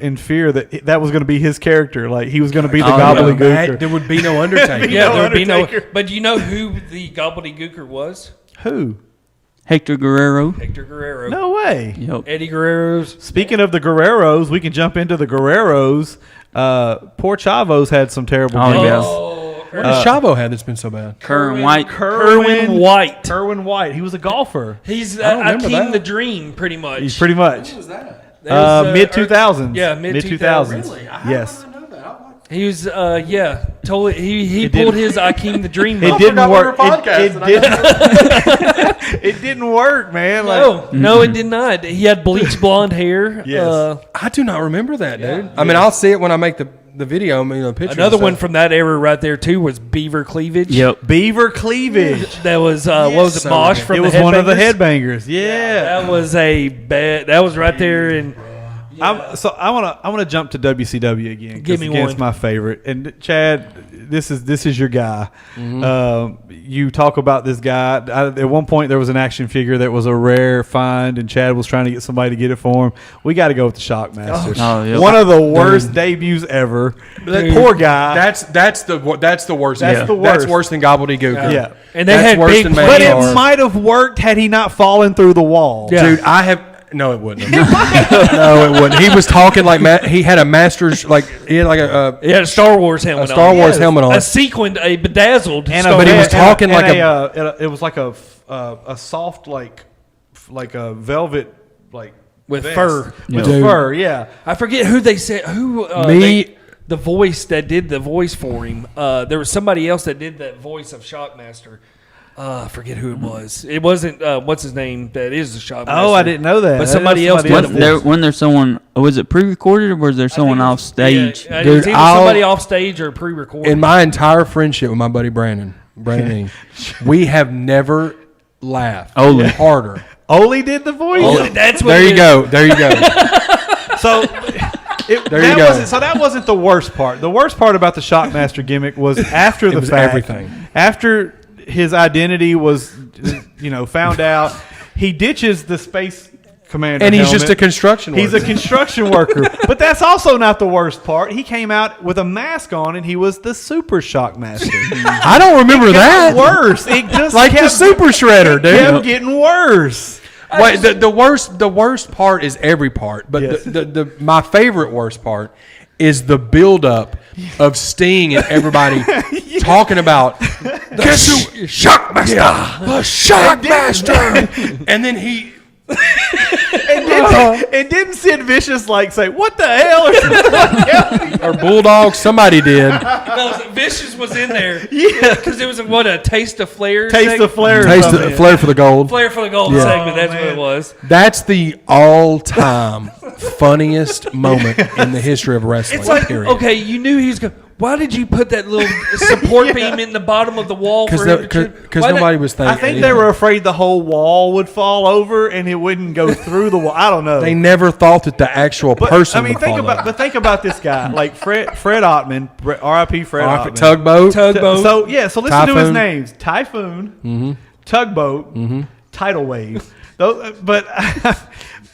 in fear that was going to be his character. Like he was going to be the Oh, yeah. gobbledygooker. There would be no Undertaker. Yeah, No there would be no. Undertaker. But do you know who the gobbledygooker was? Who? Hector Guerrero. Hector Guerrero. No way. Yep. Eddie Guerrero's. Speaking of the Guerreros, we can jump into the Guerreros. Poor Chavo's had some terrible Oh, games. yeah. What does Chavo had that's been so bad? Kerwin White. Kerwin White. Kerwin White. He was a golfer. He's I don't remember Akeem that. the Dream, pretty much. He's pretty much. that? That was, Mid 2000s. Yeah, mid 2000s. Really? Yes. He was, totally. He It pulled didn't- his Akeem the Dream. It off. didn't work. forgot we were It, podcasting. it didn't work, man. Like, No, it did not. He had bleach blonde hair. Yes. I do not remember that, dude. I mean, I'll see it when I make the video, the picture. Another one from that era right there too was Beaver Cleavage. Yep. Beaver cleavage. That was what was it? So Mosh good. from It the was one of the Headbangers? headbangers. Yeah. That was a bad. That was right there, and I want to jump to WCW again. 'Cause Give me again, one. It's my favorite. And Chad, this is your guy. You talk about this guy. At one point, there was an action figure that was a rare find, and Chad was trying to get somebody to get it for him. We got to go with the Shockmaster. Oh, yep. One of the worst debuts ever. That poor guy. That's the worst. That's the worst. That's worse than Gobbledygooker. Yeah. and they That's had worse big. than But Mantar. it might have worked had he not fallen through the wall. Yeah. Dude, No, it wouldn't. No, it wouldn't. He was talking like he had a master's, like he had like a Star Wars helmet. A Star Wars helmet on. A sequined, a bedazzled. But he was talking like it was like a soft like a velvet like with vest. fur. With Dude. fur, yeah. I forget who they said the voice that did the voice for him. There was somebody else that did that voice of Shockmaster. I forget who it was. It wasn't what's his name that is the Shockmaster. Oh, I didn't know that. But somebody else did it. When there's someone, was it pre-recorded or was there someone off stage? Yeah, Dude, it's either somebody off stage or pre-recorded. in my entire friendship with my buddy Brandon E, we have never laughed harder. Ole did the voice. That's what There you go. So that wasn't the worst part. The worst part about the Shockmaster gimmick was after the fact. Everything. After his identity was, found out, he ditches the space commander. And he's helmet. just a construction worker. He's a construction worker. But that's also not the worst part. He came out with a mask on, and he was the Super Shockmaster. I don't remember that. Worse. It just Like the Super Shredder, dude. kept getting worse. Wait, the worst part is every part, but Yes. my favorite worst part is the buildup of Sting and everybody talking about guess who Shockmaster, the Shockmaster, and then he. And didn't Sid Vicious say, "What the hell?" Or Bulldog, somebody did. No, Vicious was in there. Yeah, Because it was a Taste of Flair. Taste of Flair. Taste of Flair for the gold. Flair for the Gold Yeah. segment. That's what man. it was. That's the all-time funniest moment in the history of wrestling. It's like, period. okay, you knew he was going. Why did you put that little support beam in the bottom of the wall for him to trip? Because Why nobody was thinking. I think they were afraid the whole wall would fall over and it wouldn't go through the wall. I don't know. They never thought that the actual person would fall over. think about this guy, like Fred Ottman, R.I.P. Fred Ottman. Tugboat. So listen to his Typhoon. names: Typhoon, Tugboat, Tidal Wave. Those,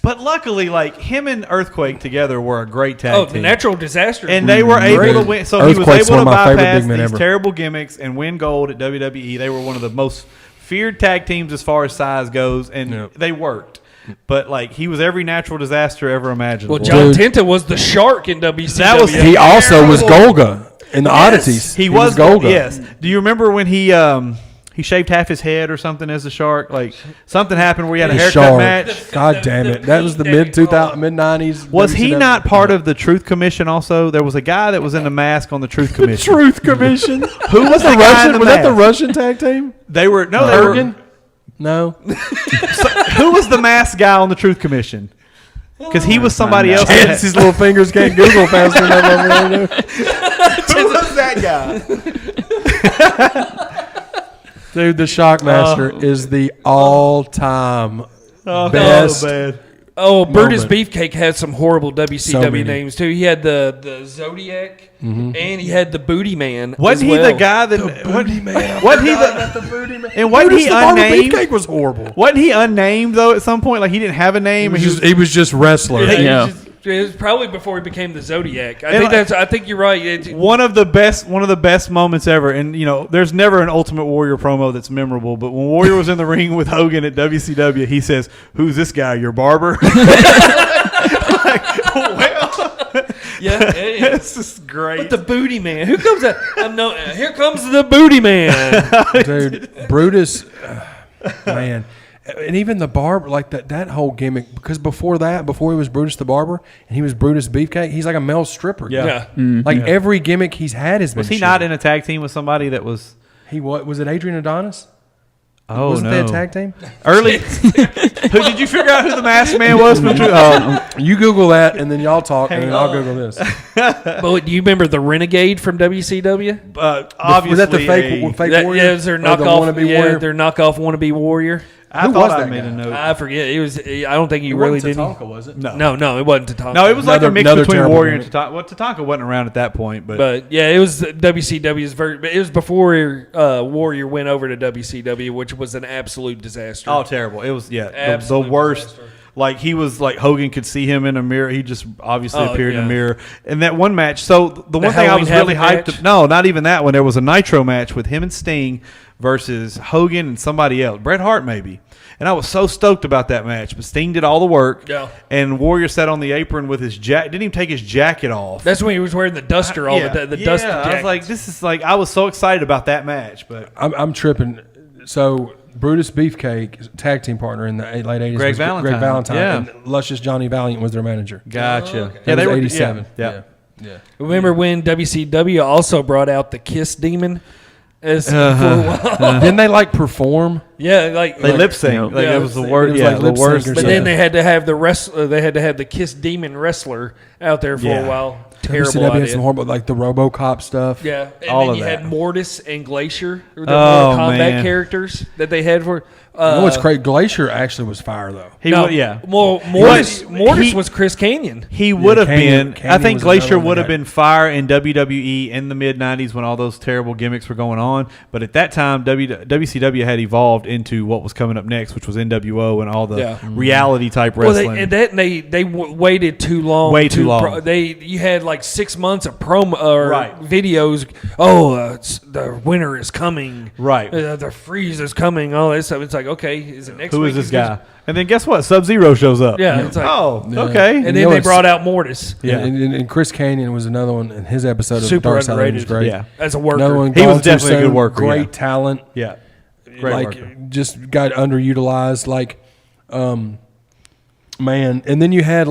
but luckily, him and Earthquake together were a great tag Oh, team. the natural disaster. And they were able to win. So he was Earthquake's able one to of my favorite bypass big men these ever. terrible gimmicks and win gold at WWE. They were one of the most feared tag teams as far as size goes, and they worked. But he was every natural disaster ever imaginable. Well, John Tenta was the shark in WCW. That was- He also was Golga in the Oddities. He was Golga. Yes. Do you remember when he shaved half his head or something as the shark? Something happened where he had a haircut Shark. match. God damn it! That was the mid 90s. Was he not part of the Truth Commission also? There was a guy that was in the mask on the Truth Commission. Truth Commission? Who was the guy in the Was that the mask? Russian tag team? They were no. They Hogan? No. Who was the masked guy on the Truth Commission? Because he was somebody else. His little fingers can't Google fast enough over there. Who was that guy? Dude, the Shockmaster is the all-time best. bad. Oh, Brutus moment. Beefcake had some horrible So WCW many. names too. He had the Zodiac, and he had the Booty Man. Wasn't as he well. the guy that? Wasn't he the Booty Man. And wasn't he the Barber unnamed? Beefcake was horrible. Wasn't he unnamed though? At some point, he didn't have a name. He was just wrestler. Yeah, it was probably before he became the Zodiac. I think you're right. one of the best moments ever. And there's never an Ultimate Warrior promo that's memorable. But when Warrior was in the ring with Hogan at WCW, he says, "Who's this guy? Your barber?" Yeah, This is great. But the Booty Man. Who comes out? Here comes the Booty Man. Dude, Brutus, man. And even the barber, that whole gimmick, because before he was Brutus the Barber, and he was Brutus Beefcake, he's like a male stripper. Yeah. Every gimmick he's had has been Was he shit. not in a tag team with somebody that was? He was it Adrian Adonis? Oh, Wasn't no. they a tag team? Early. Who did you figure out who the masked man was? You Google that, and then y'all talk, and then I'll Google this. But do you remember the Renegade from WCW? Obviously, Was that the fake warrior? Yeah, it was their Or the knockoff. wannabe warrior? Their knockoff wannabe warrior. I Who thought was I that made guy? a note. I forget. It was. I don't think he It really wasn't did. Tatanka, was it? No, it wasn't Tatanka. No, it was like a mix Another between terrible Warrior and gimmick. Tatanka. Well, Tatanka wasn't around at that point, but But yeah, it was WCW's version. But it was before Warrior went over to WCW, which was an absolute disaster. oh, terrible! It was the Absolute worst. disaster. He was Hogan could see him in a mirror. He just obviously appeared in yeah. a mirror. And that one match. So the one thing I Halloween was really Havoc hyped. match? No, not even that one. There was a Nitro match with him and Sting versus Hogan and somebody else, Bret Hart maybe. And I was so stoked about that match. But Sting did all the work. Yeah. And Warrior sat on the apron with his jacket. Didn't even take his jacket off. That's when he was wearing the duster, the dusty jacket. I was like, I was so excited about that match. But I'm tripping. So Brutus Beefcake, tag team partner in the late 80s. Greg Valentine. Yeah. And Luscious Johnny Valiant was their manager. Gotcha. Oh, okay. Yeah, they were 87. Yeah. Remember when WCW also brought out the Kiss Demon as for a while? Didn't they perform? Yeah, they lip sync. yeah, it was the worst. it was Yeah, like the lip sync worst. or But then they had to have the wrestler. They had to have the Kiss Demon wrestler out there for a while. Terrible WCW idea. had some horrible, the RoboCop stuff. Yeah, and all then of you that. had Mortis and Glacier, the Mortal Oh, Kombat man. characters that they had for. You know what's crazy? Glacier actually was fire though. Well, Mortis was Chris Canyon. He would have Canyon been. I think was Glacier another one would that have been fire in WWE in the mid '90s when all those terrible gimmicks were going on. But at that time, WCW had evolved into what was coming up next, which was NWO and all the reality type wrestling. They waited too long. Way too long. You had 6 months of promo or Right. videos. Oh, the winter is coming. Right. The freeze is coming. All that stuff. It's like, okay, is it next Who week? is this guy? And then guess what? Sub-Zero shows up. Yeah, it's like, okay. And You then know they what's- brought out Mortis. Yeah, and Chris Canyon was another one. And his episode of Super Dark Side underrated. was great. Yeah. As a worker. Another one. He was Gone Too definitely a good Soon, worker, Great yeah. talent. Yeah. Great worker. Just got underutilized. Man, and then you had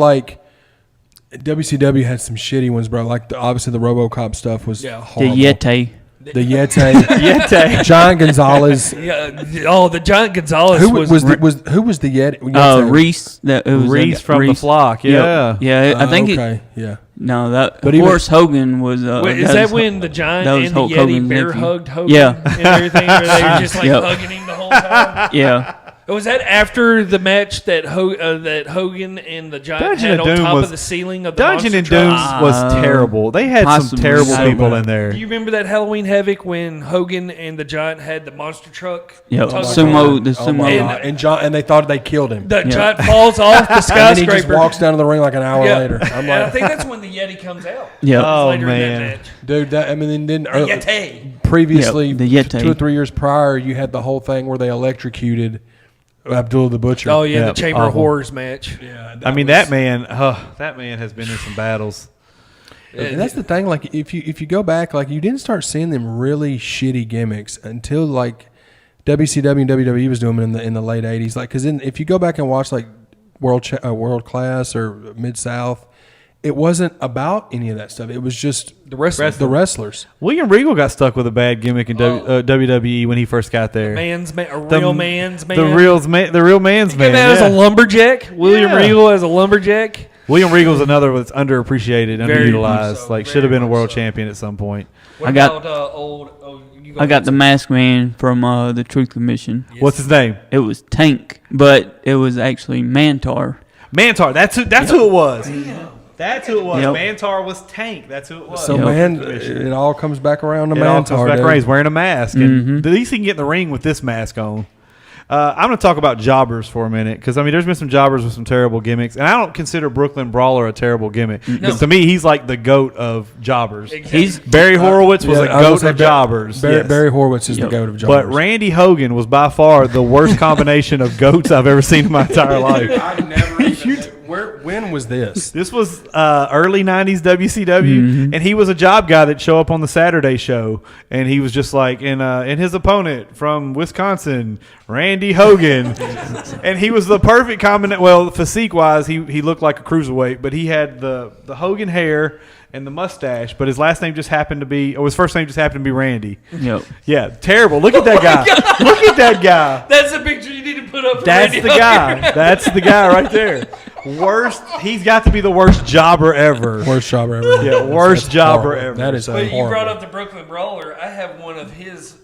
WCW had some shitty ones, bro. Obviously the RoboCop stuff was The horrible. Yeti. The Yeti. Giant Gonzalez. Yeah. Oh, the Giant Gonzalez Who was was the Yeti? Yeti? Reese. It was Reese from the Flock. Yeah. Yeah, I think okay. Yeah. No, that. But Of course, Hogan was. Wait, is that when the Giant that was and the Hulk Yeti Hogan's bear nephew. hugged Hogan? Yeah. And everything? Or they were just Yep. hugging him the whole time? Yeah. Was that after the match that that Hogan and the Giant Dungeon had of on Doom top was- of the ceiling of the Dungeon monster and Doom truck? was terrible. They had some possibly terrible so people bad. in there. Do you remember that Halloween Havoc when Hogan and the Giant had the monster truck? Yep. Tug of Sumo. war? The Oh my sumo. God. And they thought they killed him. The Giant falls off the And then he skyscraper. just walks down to the ring like an hour Yeah. later. I'm And I like, think that's when the Yeti comes out. Yep. Oh, Later in that man. match. dude, then Yeti. previously, Yep, the Yeti. 2 or 3 years prior, you had the whole thing where they electrocuted Abdullah the Butcher. Oh yeah, Yeah, the Chamber of awful. Horrors match. Yeah, That man has been in some battles. And that's the thing. If you go back, you didn't start seeing them really shitty gimmicks until WCW and WWE was doing them in the late '80s. Because if you go back and watch World Class or Mid South, it wasn't about any of that stuff. It was just The wrestlers. the wrestlers. William Regal got stuck with a bad gimmick in WWE when he first got there. Real man's man. The real man's man. Came out as a yeah. lumberjack. William Yeah. Regal as a lumberjack. William Regal's another one that's underappreciated, Very underutilized. much so, Should have been a very world much so. champion at some point. What I got- about I got the Masked Man from the Truth Commission. What's his name? It was Tank, but it was actually Mantar. Mantar. That's who it was. That's who it was. Yep. Mantar was Tank. That's who it was. So Yep. it all comes back around to It all comes Mantar. back dude. around. He's wearing a mask. And at least he can get in the ring with this mask on. I'm going to talk about jobbers for a minute because, there's been some jobbers with some terrible gimmicks. And I don't consider Brooklyn Brawler a terrible gimmick. Because to me, he's like the GOAT of jobbers. He's Barry Horowitz was Yeah, a I was GOAT gonna of say jobbers. Yes. Barry Horowitz is the Yep. goat of jobbers. But Randy Hogan was by far the worst combination of goats I've ever seen in my entire life. I've never even. When was this? This was early 90s WCW, and he was a job guy that show up on the Saturday show, and he was just and his opponent from Wisconsin, Randy Hogan, and he was the perfect combination. Well, physique-wise, he looked like a cruiserweight, but he had the Hogan hair and the mustache, but his last name just happened to be, or his first name just happened to be Randy. Yep. Yeah, terrible. Look at that guy. Look at that guy. That's the picture you need to put up. For That's Randy the guy. Hogan. That's the guy right there. Worst. He's got to be the worst jobber ever. Worst jobber ever. Yeah, worst That's jobber horrible. ever. That is But you horrible. brought up the Brooklyn Brawler. I have one of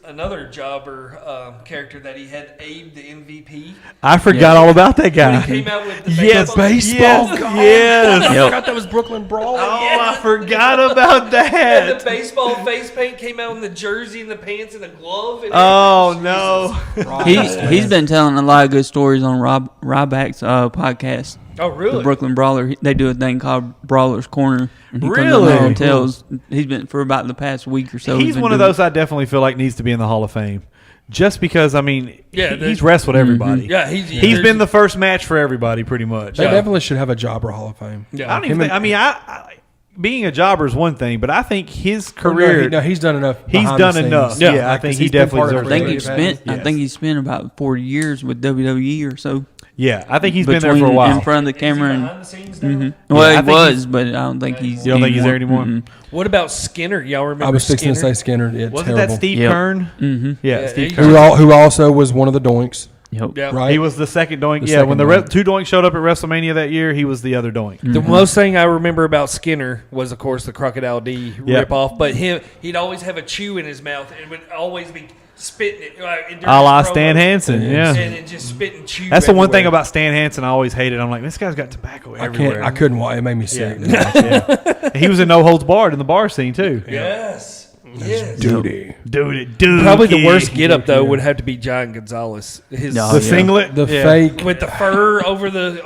another jobber character that he had, Abe the MVP. I forgot all about that When guy. he came out with the Yes, baseball. yes, yes. I Yep. forgot that was Brooklyn Brawler. Oh, I forgot about And that. the baseball face paint came out in the jersey and the pants and the glove. And Oh no. He's been telling a lot of good stories on Ryback's podcast. Oh, really? The Brooklyn Brawler. They do a thing called Brawler's Corner. And he comes Really? on there and tells. He's been for about the past week or so. He's been one of doing those I definitely feel like needs to be in the Hall of Fame. Just because, I mean, Yeah, he's wrestled everybody. Yeah, He's been the first match for everybody, pretty much. They definitely should have a jobber Hall of Fame. Yeah. I don't even think, I mean, I being a jobber is one thing, but I think his career. No, he's done enough. He's behind done the scenes. enough. Yeah. Yeah, I Like, think 'cause he he's been definitely part of deserves I think it. he spent. Yes. I think he spent about 40 years with WWE or so. Yeah, I think he's been there Between for a while. in front of the camera. And, behind the scenes now? well, I he think was, but I don't think he's. You don't think he's there anymore? What about Skinner? Y'all remember I was fixing Skinner? to say Skinner. Yeah, Wasn't terrible. that Steve Yep. Kern? Mm-hmm. Yeah, Yeah, Steve he- Kern. Who also was one of the Doinks, Yep. Yeah. right? He was the second doink. The Yeah, second when the doink. two doinks showed up at WrestleMania that year, he was the other doink. The most thing I remember about Skinner was, of course, the Crocodile D Yep. ripoff. But he'd always have a chew in his mouth and would always be spitting it. During A la his Stan promos. Hansen, yeah. And it just spit and chew. That's the one thing everywhere. about Stan Hansen I always hated. I'm like, this guy's got tobacco everywhere. I couldn't watch. It made me sick. Yeah. He was in No Holds Barred in the bar scene too. Yes. Yes. Duty. Dude. Probably the worst get up though would have to be John Gonzalez. His No, The yeah. singlet. The Yeah. fake. with the fur over the.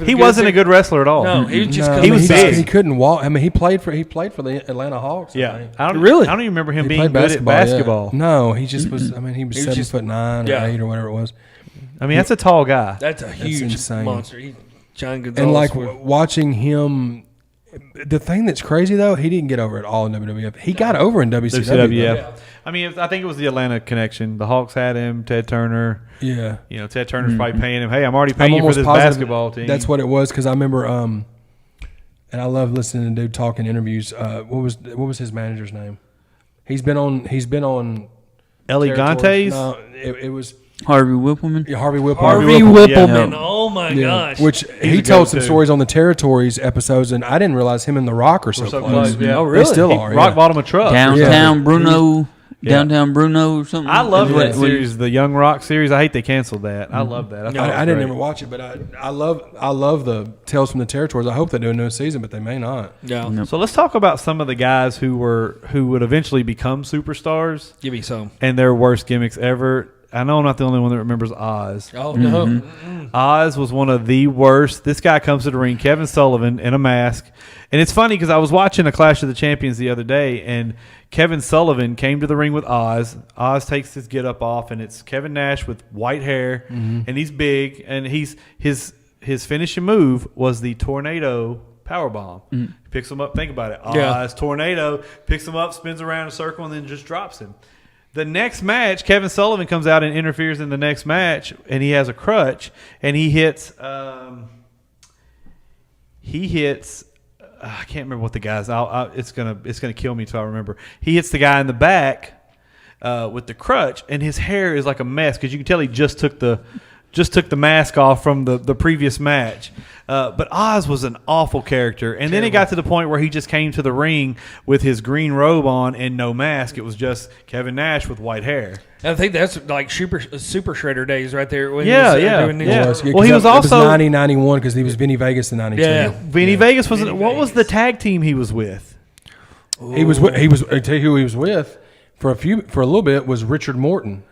He wasn't a good wrestler at all. No, he was just. No, He was big. He couldn't walk. I mean, he played for the Atlanta Hawks. I Yeah. think. I don't Really? I don't even remember him He being played good at basketball. yeah. basketball. No, he just was. I mean, he was He was 7'9" or yeah. 8 or whatever it was. I mean, that's a tall guy. That's a huge insane. monster. John Gonzalez. And like was- watching him, the thing that's crazy though, he didn't get over at all in WWF. He got over in WCW. WCW, though. yeah. I mean, I think it was the Atlanta connection. The Hawks had him. Ted Turner. Yeah. You know, Ted Turner's probably paying him. Hey, I'm already paying you for almost this positive basketball team. That's what it was because I remember. And I love listening to dude talk in interviews. What was his manager's name? He's been on. Elegantes. Territory. No, it was Harvey Whippleman. Harvey Whipple. Harvey Whippleman. Whippleman. Oh my Yeah. gosh. Which He's he a told some go-to. stories on the Territories episodes, and I didn't realize him and The Rock are so, so close. close, yeah. Oh, They really? still He are. rock Yeah. bottom a truck. Downtown Bruno. Yeah. Downtown Bruno or something. I love Is that what- series, the Young Rock series. I hate they canceled that. I love that. I, thought it I was didn't great. ever watch it, but I love the Tales from the Territories. I hope they do a new season, but they may not. Yeah. So let's talk about some of the guys who would eventually become superstars Give me some. and their worst gimmicks ever. I know I'm not the only one that remembers Oz. Oh no. Mm-hmm. Oz was one of the worst. This guy comes to the ring, Kevin Sullivan, in a mask. And it's funny because I was watching a Clash of the Champions the other day, and Kevin Sullivan came to the ring with Oz. Oz takes his get-up off, and it's Kevin Nash with white hair, and he's big, and his finishing move was the tornado powerbomb. He picks him up. Think about it. Yeah. Oz, tornado, picks him up, spins around in a circle, and then just drops him. The next match, Kevin Sullivan comes out and interferes in the next match, and he has a crutch, and he hits. I can't remember what the guy's. It's gonna kill me till I remember. He hits the guy in the back with the crutch, and his hair is like a mess because you can tell he just took the mask off from the previous match. But Oz was an awful character. And then it got to the point where he just came to the ring with his green robe on and no mask. It was just Kevin Nash with white hair. I think that's like super Shredder days right there. When Yeah, he was, yeah, doing Ninja yeah. Turtles. Well, he was also- 90, 91 because he was Vinny Vegas in 92. Yeah. Vinny Vegas was. What was the tag team he was with? He was. I tell you who he was with for a little bit was Ricky Morton.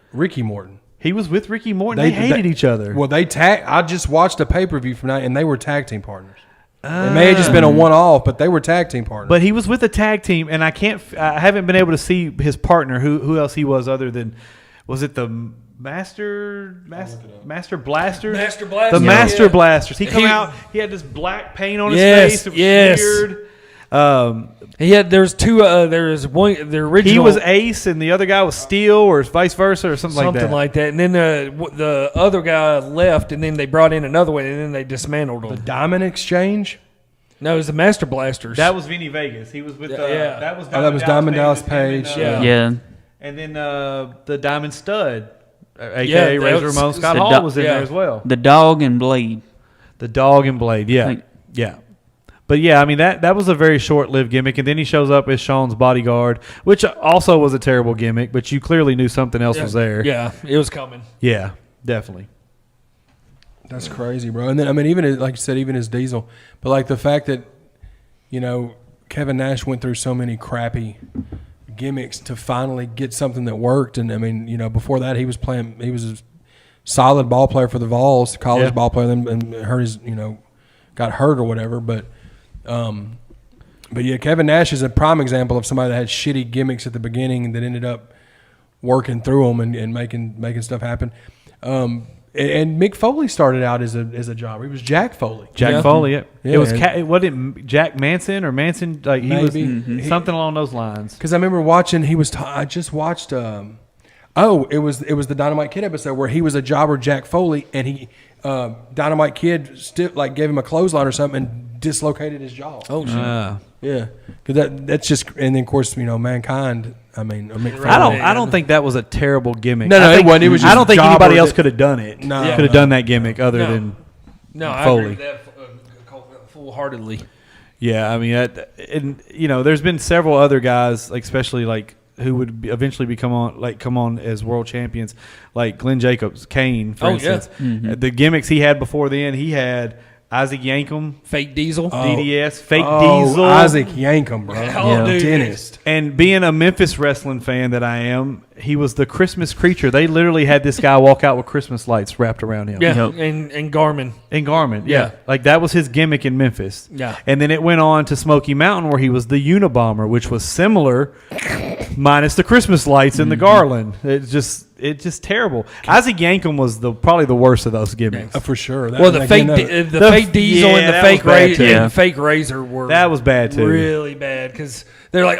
He was with Ricky Morton. They hated each other. Well, I just watched a pay-per-view from that, and they were tag team partners. It may have just been a one-off, but they were tag team partners. But he was with a tag team, and I haven't been able to see his partner. Who else he was other than, was it the Master Blasters? Master The Blasters, Master yeah. Blasters. He come He- out. He had this black paint on his Yes, face. It was yes. weird. There's two. There was one. The original. He was Ace, and the other guy was Steel, or vice versa, or something like that. And then the other guy left, and then they brought in another one, and then they dismantled the him. Diamond Exchange. No, it was the Master Blasters. That was Vinny Vegas. He was with Yeah. that was that was Diamond Dallas with him Page. and, Yeah. and then the Diamond Stud, aka Yeah, that Razor was- Ramon Scott the Hall do- was in yeah. there as well. The Dog and Blade. The Dog and Blade, yeah, Like- yeah. But yeah, I mean that was a very short-lived gimmick, and then he shows up as Sean's bodyguard, which also was a terrible gimmick. But you clearly knew something else was there. Yeah, it was coming. Yeah, definitely. That's crazy, bro. And then even like you said, even his Diesel. But like the fact that Kevin Nash went through so many crappy gimmicks to finally get something that worked. And before that he was a solid ball player for the Vols, college Yeah. ball player, and hurt his got hurt or whatever. But yeah, Kevin Nash is a prime example of somebody that had shitty gimmicks at the beginning that ended up working through them and making stuff happen. And Mick Foley started out as a jobber. He was Jack Foley. Jack Foley, yeah. It was and Jack Manson or Manson? Like he maybe. was something along those lines. Because I remember watching. I just watched. It was the Dynamite Kid episode where he was a jobber, Jack Foley, and he Dynamite Kid gave him a clothesline or something and dislocated his jaw. Oh shit. Yeah, because that's just, and then of course Mankind. I mean, I don't think that was a terrible gimmick. No, it wasn't. It was just I don't think jobber anybody else could have done it. No. Could have done that gimmick other than I Foley. agree with that full-heartedly. Yeah, I mean, and there's been several other guys, like especially like who would eventually come on as world champions, like Glenn Jacobs, Kane, for instance. Mm-hmm. The gimmicks he had before then, he had Isaac Yankem, Fake Diesel. DDS, Fake Diesel, Isaac Yankem, bro, Dude. dentist. And being a Memphis wrestling fan that I am, he was the Christmas creature. They literally had this guy walk out with Christmas lights wrapped around him. Yeah, Yep. and Garmin. In Garmin, Yeah. like that was his gimmick in Memphis. Yeah. And then it went on to Smoky Mountain where he was the Unabomber, which was similar, minus the Christmas lights and the garland. It's just terrible. Isaac Yankem was probably the worst of those gimmicks. For sure. Well, the fake Diesel and the that fake was bad, Razor, too. and the fake Razor were That was bad too. really bad because they're like,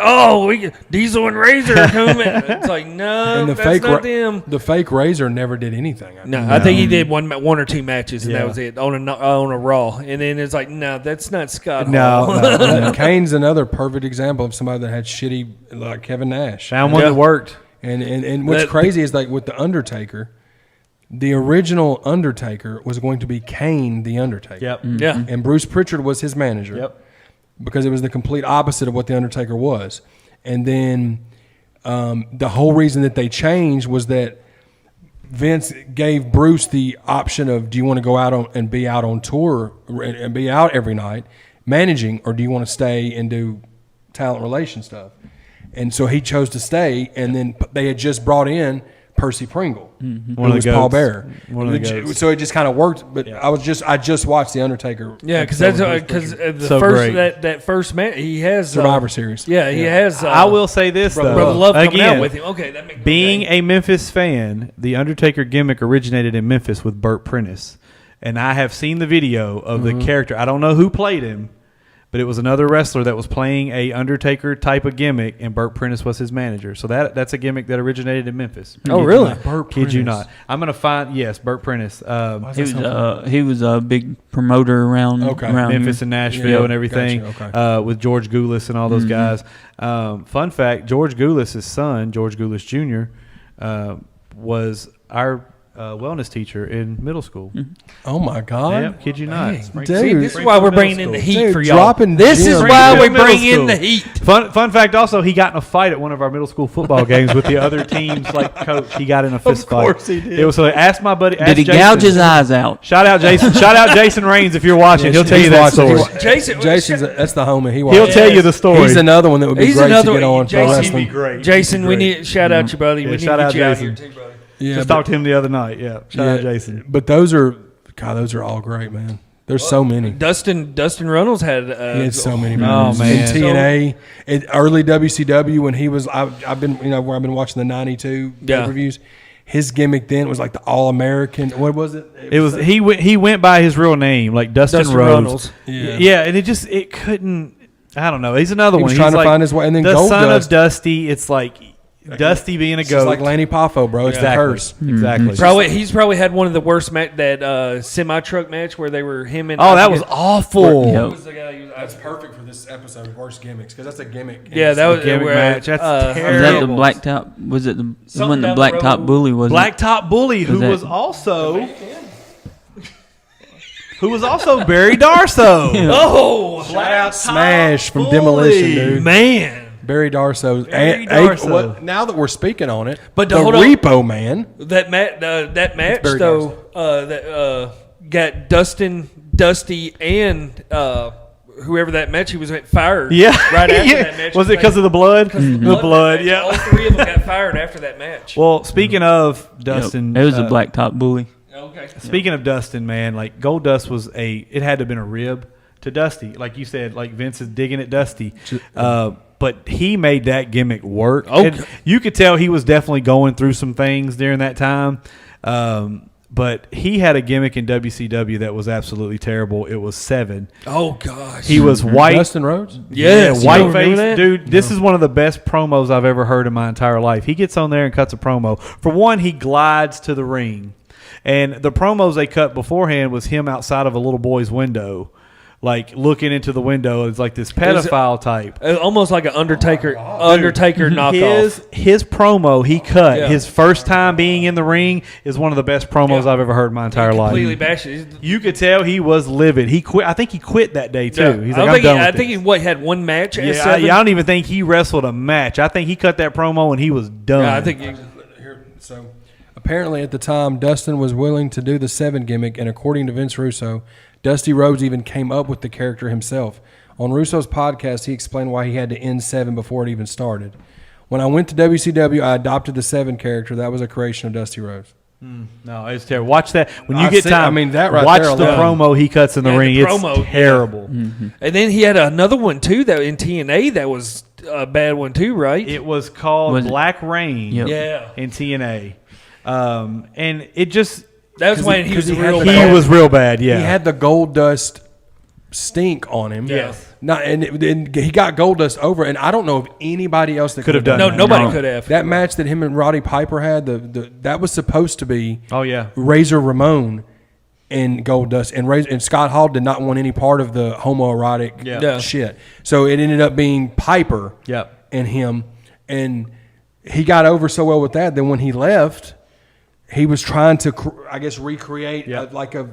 Diesel and Razor are coming. It's like, no, And the that's fake not them. The fake Razor never did anything. I think he did one or two matches, and Yeah. that was it on a Raw. And then it's like, no, that's not Scott No, Hall. And Kane's another perfect example of somebody that had shitty, like Kevin Nash. Found one that worked. And what's crazy is like with the Undertaker, the original Undertaker was going to be Kane the Undertaker. Yep. Yeah. And Bruce Pritchard was his manager. Yep. Because it was the complete opposite of what the Undertaker was. And then the whole reason that they changed was that Vince gave Bruce the option of, do you want to go out and be out on tour and be out every night managing, or do you want to stay and do talent relation stuff? And so he chose to stay, and then they had just brought in Percy Pringle, who was Paul Bearer. One of the goats. So it just kind of worked. But I just watched the Undertaker. Yeah, because the So first great. that first match he has Survivor Series. Yeah, he has. I will say this though. Brother Love coming Again, out with him. Okay, that makes being a Memphis fan, the Undertaker gimmick originated in Memphis with Burt Prentice. And I have seen the video of the character. I don't know who played him, but it was another wrestler that was playing a Undertaker type of gimmick, and Burt Prentice was his manager. So that's a gimmick that originated in Memphis. Oh, really? Kid you not. I'm going to find, yes, Burt Prentice. He was a big promoter around Memphis here. and Nashville and everything, Gotcha, with George Goulas and all those guys. Fun fact, George Goulas' son, George Goulas Jr., was our wellness teacher in middle school. Oh my God! Yeah, kid you not. See, this is why we're bringing in the heat Dude, for y'all. dropping This is gems. why we Middle bring in school. the heat. Fun fact also, he got in a fight at one of our middle school football games with the other team's coach. He got in a fist fight. Of course he did. It was so ask my buddy. Did he Jason. gouge his eyes out? Shout out Jason. Shout out Jason Raines if you're watching. He'll tell you that story. Jason, That's the homie. He'll tell you the story. He's another one that would be He's great another to get one. on Jason pro would wrestling. be great. Jason, He'd we be great. need shout out your buddy. Yeah, We need to shout get out you out Jason. here too, brother. Yeah, Just but- talked to him the other night. Yeah. Shout out Jason. But those are all great, man. There's so many. Dustin Runnels had. He had so many. Oh, man. man. In TNA, in early WCW when he was, I've been watching the '92 pay-per-views. His gimmick then was like the All American. What was it? It was he went by his real name, like Dustin Rhodes. Runnels. Yeah. And it couldn't. I don't know. He's another He one. was He's trying to like find his way, and then the Gold son Dust. of Dusty. It's like Dusty being a It's just goat. like Lanny Poffo, bro. It's the curse. Exactly. He's probably had one of the worst that semi truck match where they were him and. Oh, that was awful. Yep. Who was the guy? That's perfect for this episode. Worst gimmicks, because that's a gimmick. Yeah, that was gimmick where, match. That's Was that the terrible. blacktop? Was it the Something when the down the blacktop road. bully was? Blacktop Bully, who that- was also Barry Darso. Oh, Shout out Smash from Demolition, dude. man! Barry Darso. Barry Darso. Now that we're speaking on it, But the hold on. Repo Man. That match Barry though, that got Dusty, and whoever that match he was fired. Yeah. right after Yeah. that match. Was it because of the blood? The blood, match. yeah. All three of them got fired after that match. Well, speaking of Dustin, It was a blacktop bully. Okay. Speaking of Dustin, man, like Goldust was it had to have been a rib to Dusty. Like you said, like Vince is digging at Dusty. But he made that gimmick work. Okay. You could tell he was definitely going through some things during that time. But he had a gimmick in WCW that was absolutely terrible. It was 7. Oh gosh. He was white. Dustin Rhodes? Yes, white you remember face. that? Dude, this is one of the best promos I've ever heard in my entire life. He gets on there and cuts a promo. For one, he glides to the ring. And the promos they cut beforehand was him outside of a little boy's window, like looking into the window. It's like this pedophile type. Almost like an Undertaker knockoff. His promo he cut, Yeah. his first time being in the ring, is one of the best promos I've ever heard in my entire life. Completely bashed it. You could tell he was livid. He quit. I think he quit that day too. Yeah. He's like, I'm done with I think this. he had one match. At I 7? don't even think he wrestled a match. I think he cut that promo and he was done. Yeah, I think So apparently at the time, Dustin was willing to do the 7 gimmick, and according to Vince Russo, Dusty Rhodes even came up with the character himself. On Russo's podcast, he explained why he had to end 7 before it even started. When I went to WCW, I adopted the 7 character. That was a creation of Dusty Rhodes. No, it's terrible. Watch that when you get see- time. I mean, that right watch there the alone. promo he cuts in the Yeah, ring. the It's promo, terrible. And then he had another one too that in TNA that was a bad one too, right? It was called Was it? Black Rain Yep. Yeah. in TNA, and it just That was when he was he had real the- bad. he was real bad. Yeah, He had the gold dust stink on him. Yes. And he got gold dust over, and I don't know of anybody else that Could have done No, that. nobody No. could have. That match that him and Roddy Piper had, that was supposed to be Oh yeah. Razor Ramon and Gold Dust, and Scott Hall did not want any part of the homoerotic Yeah. shit. So it ended up being Piper Yep. and him, and he got over so well with that. Then when he left, he was trying to, I guess, recreate Yep. like a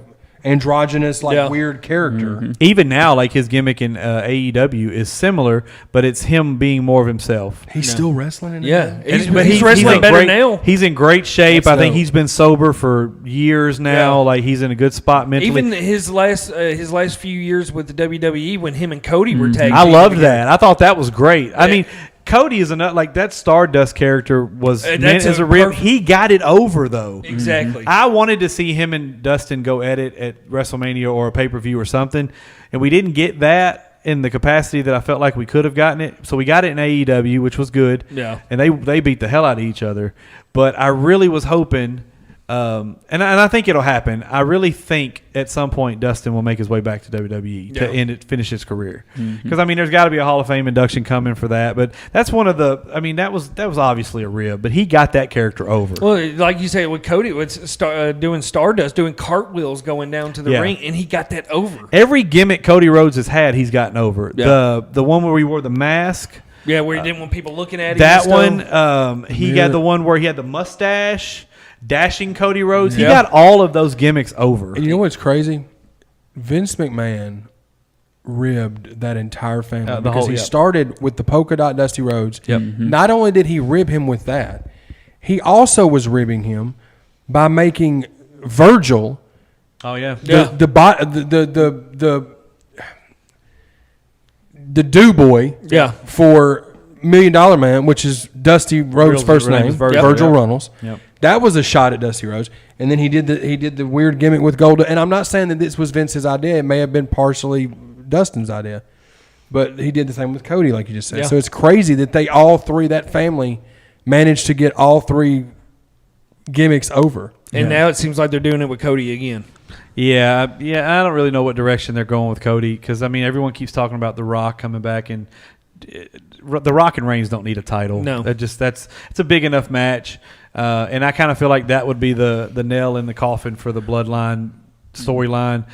androgynous, Yeah. weird character. Even now, like his gimmick in AEW is similar, but it's him being more of himself. He's still wrestling in it? Yeah, man? but he's wrestling in better great, now. He's in great shape. That's I think dope. he's been sober for years now. Yeah. Like he's in a good spot mentally. Even his last few years with the WWE when him and Cody were tag I teaming loved together. that. I thought that was great. I Yeah. mean, Cody is another like that Stardust character was That's meant as a a rib. perfect- He got it over though. Exactly. I wanted to see him and Dustin go at it at WrestleMania or a pay per view or something, and we didn't get that in the capacity that I felt like we could have gotten it. So we got it in AEW, which was good. Yeah. and they beat the hell out of each other. But I really was hoping. And I think it'll happen. I really think at some point Dustin will make his way back to WWE to finish his career. Because I mean, there's got to be a Hall of Fame induction coming for that. But that's one of the. I mean, that was obviously a rib, but he got that character over. Well, like you say, with Cody, with doing Stardust, doing cartwheels going down to the Yeah. ring, and he got that over. Every gimmick Cody Rhodes has had, he's gotten over. Yeah. The one where he wore the mask. Yeah, where he didn't want people looking at him. That and stuff. one, he got the one where he had the mustache, dashing Cody Rhodes. He Yeah. got all of those gimmicks over. And you know what's crazy? Vince McMahon ribbed that entire family The because whole- he yeah. started with the polka dot Dusty Rhodes. Yep. Not only did he rib him with that, he also was ribbing him by making Virgil Oh yeah, the do boy Yeah. for $1 Million Man, which is Dusty Rhodes' first name name, is Virgil, Virgil yep. Runnels. Yep. That was a shot at Dusty Rhodes, and then he did the weird gimmick with Gold. And I'm not saying that this was Vince's idea; it may have been partially Dustin's idea, but he did the same with Cody, like you just said. Yeah. So it's crazy that they all three, that family, managed to get all 3 gimmicks over. And now it seems like they're doing it with Cody again. Yeah. I don't really know what direction they're going with Cody because I mean everyone keeps talking about The Rock coming back, and The Rock and Reigns don't need a title. No. it's a big enough match, and I kind of feel like that would be the nail in the coffin for the Bloodline storyline.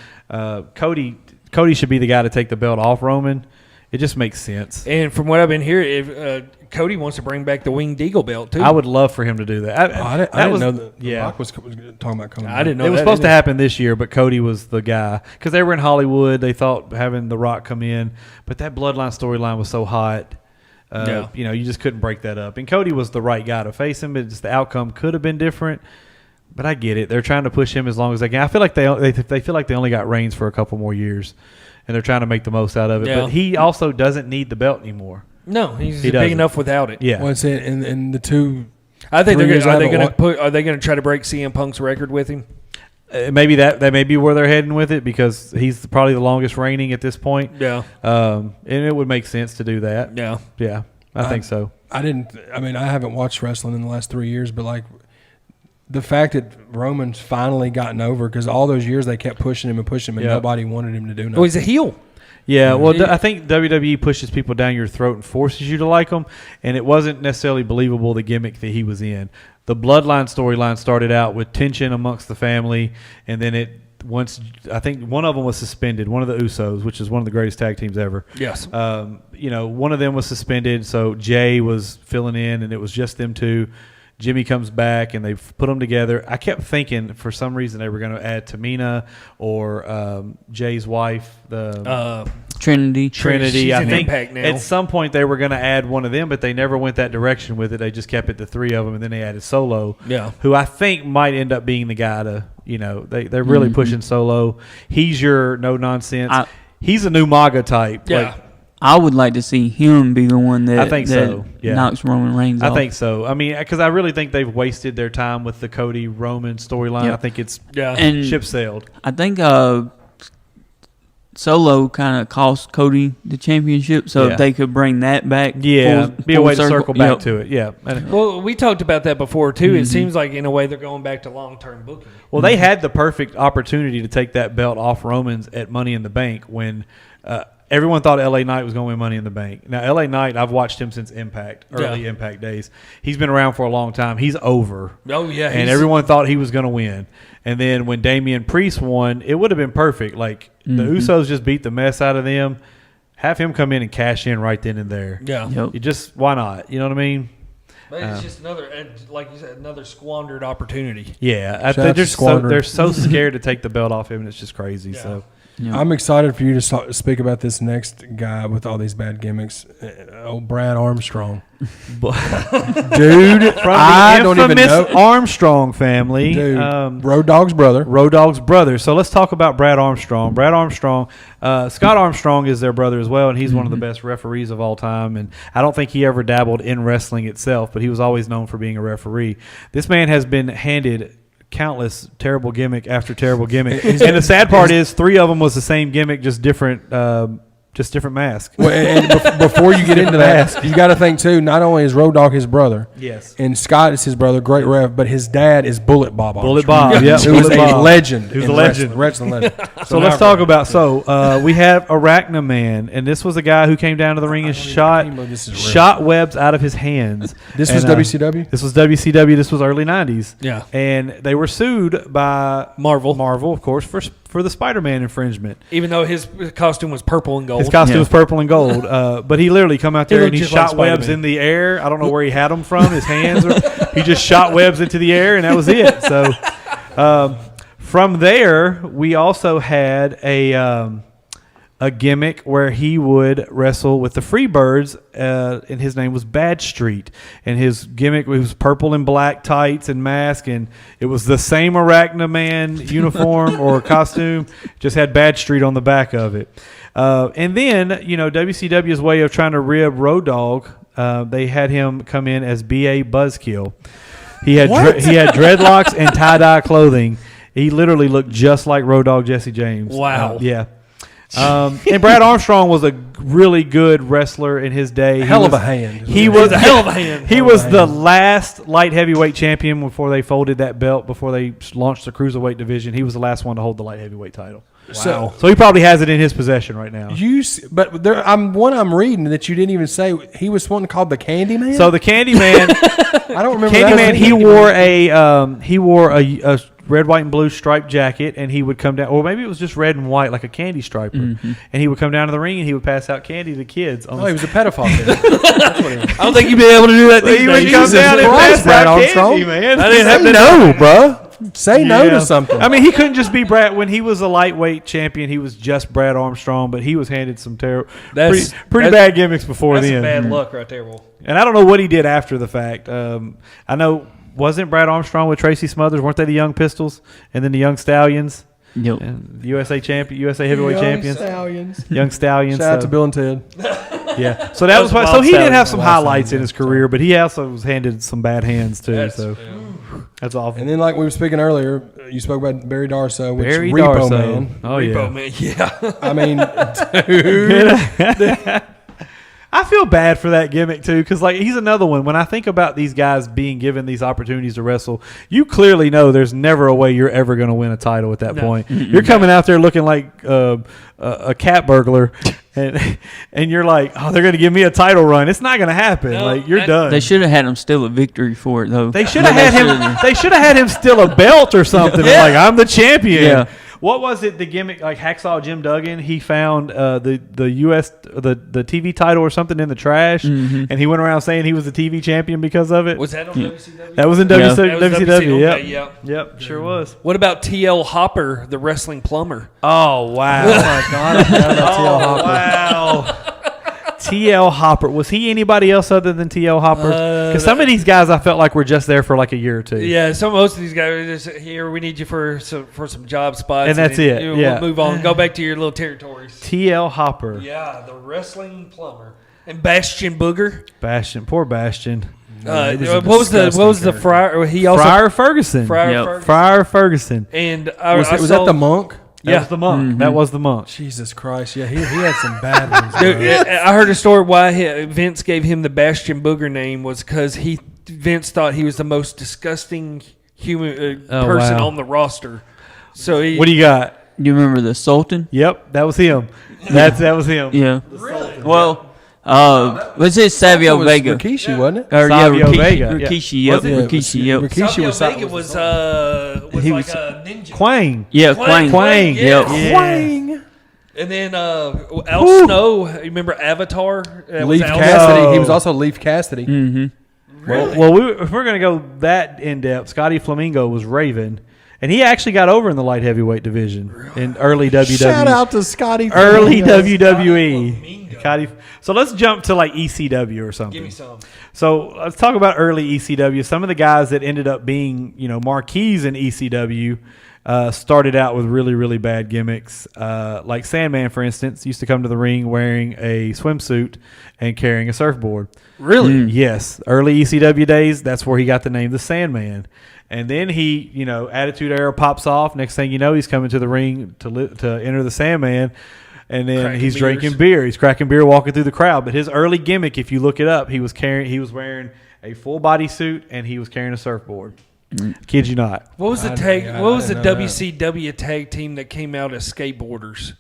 Cody should be the guy to take the belt off Roman. It just makes sense. And from what I've been hearing, if Cody wants to bring back the Winged Eagle belt too. I would love for him to do that. I didn't know that The Rock was talking about coming. I didn't know It was that supposed to either. happen this year, but Cody was the guy because they were in Hollywood. They thought having The Rock come in, but that Bloodline storyline was so hot. You just couldn't break that up. And Cody was the right guy to face him. But just the outcome could have been different. But I get it. They're trying to push him as long as they can. I feel like they feel like they only got Reigns for a couple more years, and they're trying to make the most out of it. Yeah. But he also doesn't need the belt anymore. No, he's He big doesn't. enough without it. Yeah. Well, it's in the 2. I think 3 years I are they haven't going to try to break CM Punk's record with him? maybe that may be where they're heading with it because he's probably the longest reigning at this point. Yeah. And it would make sense to do that. Yeah. Yeah, I think so. I haven't watched wrestling in the last 3 years, but like the fact that Roman's finally gotten over, because all those years they kept pushing him and nobody wanted him to do nothing. Oh, he's a heel. Yeah, well, I think WWE pushes people down your throat and forces you to like them, and it wasn't necessarily believable the gimmick that he was in. The Bloodline storyline started out with tension amongst the family, and then I think one of them was suspended, one of the Usos, which is one of the greatest tag teams ever. Yes. One of them was suspended, so Jay was filling in, and it was just them two. Jimmy comes back, and they put them together. I kept thinking, for some reason, they were going to add Tamina or Jay's wife, Trinity. She's I in think Impact now. at some point they were going to add one of them, but they never went that direction with it. They just kept it to three of them, and then they added Solo, who I think might end up being the guy to, they're really pushing Solo. He's your no-nonsense. He's a new MAGA type. Yeah. I would like to see him be the one that I think so. Yeah. knocks Roman Reigns off. I think so. I mean, because I really think they've wasted their time with the Cody Roman storyline. Yeah. I think it's And ship sailed. I think Solo kind of cost Cody the championship, so if they could bring that back, be a way to circle back to it. Yeah. Well, we talked about that before too. It seems like in a way they're going back to long-term booking. Well, they had the perfect opportunity to take that belt off Roman's at Money in the Bank when everyone thought LA Knight was going to win Money in the Bank. Now, LA Knight, I've watched him since Impact, early Impact days. He's been around for a long time. He's over. Oh, yeah. And everyone thought he was going to win. And then when Damian Priest won, it would have been perfect. Like, the Usos just beat the mess out of them. Have him come in and cash in right then and there. Yeah. Yep. You just, why not? You know what I mean? But it's just another, like you said, another squandered opportunity. Yeah. They're so scared to take the belt off him, and it's just crazy. Yeah. So. Yep. I'm excited for you to speak about this next guy with all these bad gimmicks. Old Brad Armstrong. Dude, I don't even know. Armstrong family. Dude, Road Dogg's brother. Road Dogg's brother. So let's talk about Brad Armstrong. Brad Armstrong, Scott Armstrong is their brother as well, and he's one of the best referees of all time. And I don't think he ever dabbled in wrestling itself, but he was always known for being a referee. This man has been handed countless terrible gimmick after terrible gimmick, and the sad part is 3 of them was the same gimmick, just different mask. Well, and before you get into that, you got to think too. Not only is Road Dogg his brother, yes, and Scott is his brother, great ref, but his dad is Bullet Bob Armstrong. Bullet Bob, yeah, who was a legend. He was a legend, wrestling legend. So let's talk about. We have Arachna Man, and this was a guy who came down to the ring and shot webs out of his hands. This was WCW. This was WCW. This was early '90s. Yeah, and they were sued by Marvel, of course, for the Spider-Man infringement. Even though his costume was purple and gold. His costume was purple and gold, but he literally come out there and he shot like webs in the air. I don't know where he had them from, his hands. He just shot webs into the air, and that was it. So from there, we also had a gimmick where he would wrestle with the Freebirds, and his name was Bad Street. And his gimmick was purple and black tights and mask, and it was the same Arachna Man uniform or costume, just had Bad Street on the back of it. And then, WCW's way of trying to rib Road Dogg, they had him come in as B.A. Buzzkill. He had dreadlocks and tie-dye clothing. He literally looked just like Road Dogg Jesse James. Wow. Yeah. And Brad Armstrong was a really good wrestler in his day. Hell of a hand. He was a hell of a hand. He was the last light heavyweight champion before they folded that belt, before they launched the cruiserweight division. He was the last one to hold the light heavyweight title. Wow. So he probably has it in his possession right now. I'm reading that you didn't even say he was one called the Candyman. So the Candyman, I don't remember. Candyman, he wore a red, white, and blue striped jacket, and he would come down, or maybe it was just red and white, like a candy striper. And he would come down to the ring, and he would pass out candy to kids. He was a pedophile. I don't think you'd be able to do that. He would come down and pass out candy, man. I didn't have to know, bro. Say no to something. I mean, he couldn't just be Brad. When he was a lightweight champion, he was just Brad Armstrong, but he was handed some pretty bad gimmicks before then. That's bad luck right there, Will. And I don't know what he did after the fact. I know, wasn't Brad Armstrong with Tracy Smothers? Weren't they the Young Pistols and then the Young Stallions? Yep. And the USA heavyweight champions. Young Stallions. Shout out to Bill and Ted. Yeah. So that was why. So he did have some highlights in his career, but he also was handed some bad hands too. That's awful. And then, like we were speaking earlier, you spoke about Barry Darso, which Barry Repo Darso. Man. Oh, Repo Man, yeah. I mean, dude. I feel bad for that gimmick too, because like he's another one. When I think about these guys being given these opportunities to wrestle, you clearly know there's never a way you're ever going to win a title at that point. Mm-mm. You're coming out there looking like a cat burglar, and you're like, oh, they're going to give me a title run. It's not going to happen. No, like you're done. They should have had him steal a victory for it though. They should have had him. They should have had him steal a belt or something. Yeah. Like I'm the champion. Yeah. What was it? The gimmick, like Hacksaw Jim Duggan, he found the U.S. the TV title or something in the trash, and he went around saying he was the TV champion because of it. Was that on WCW? That was in Yeah. WCW. Okay, Yep. Yep. Sure was. What about T.L. Hopper, the wrestling plumber? Oh wow! Oh my God! I forgot about T.L. Hopper. Wow. T.L. Hopper, was he anybody else other than T.L. Hopper? Because some of these guys I felt like were just there for like a year or two. Yeah, most of these guys are just here. We need you for some job spots, And that's it. We'll Yeah. move on. Go back to your little territories. T.L. Hopper. Yeah, the wrestling plumber and Bastion Booger. Bastion, poor Bastion. What was the Friar? He also Friar Ferguson. Friar Yep. Ferguson. Friar Ferguson. And Was that the monk? That was the monk. That was the monk. Jesus Christ! Yeah, he had some bad ones. Dude, bro. I heard a story why Vince gave him the Bastion Booger name was because Vince thought he was the most disgusting human person wow. on the roster. So What do you got? You remember the Sultan? Yep, that was him. That was him. Yeah. Well, was it Savio was Vega? Rikishi, wasn't it? Or Savio Rikishi, Vega, yeah. Rikishi, yep. Was it? Rikishi, yep. Rikishi was Vega was He like was- a ninja. Quang. Yeah, Quang. Quang. Yeah. Yep. Quang. And then Al Snow, you remember Avatar? That was Leaf Al Cassidy. Snow. He was also Leaf Cassidy. Mm-hmm. Well, if we're going to go that in depth, Scotty Flamingo was Raven, and he actually got over in the light heavyweight division in early WWE. Shout out to Scotty. Early Flamingo. WWE. Scotty. So let's jump to like ECW or something. Give me some. So let's talk about early ECW. Some of the guys that ended up being, marquees in ECW started out with really, really bad gimmicks. Like Sandman, for instance, used to come to the ring wearing a swimsuit and carrying a surfboard. Really? Yes. Early ECW days, that's where he got the name the Sandman. And then he, Attitude Era pops off. Next thing you know, he's coming to the ring to enter the Sandman. And then Cracking he's beers. drinking beer. He's cracking beer, walking through the crowd. But his early gimmick, if you look it up, he was wearing a full body suit and he was carrying a surfboard. Kid you not. What was the I tag? didn't- What I was the didn't know WCW tag team that came out as skateboarders?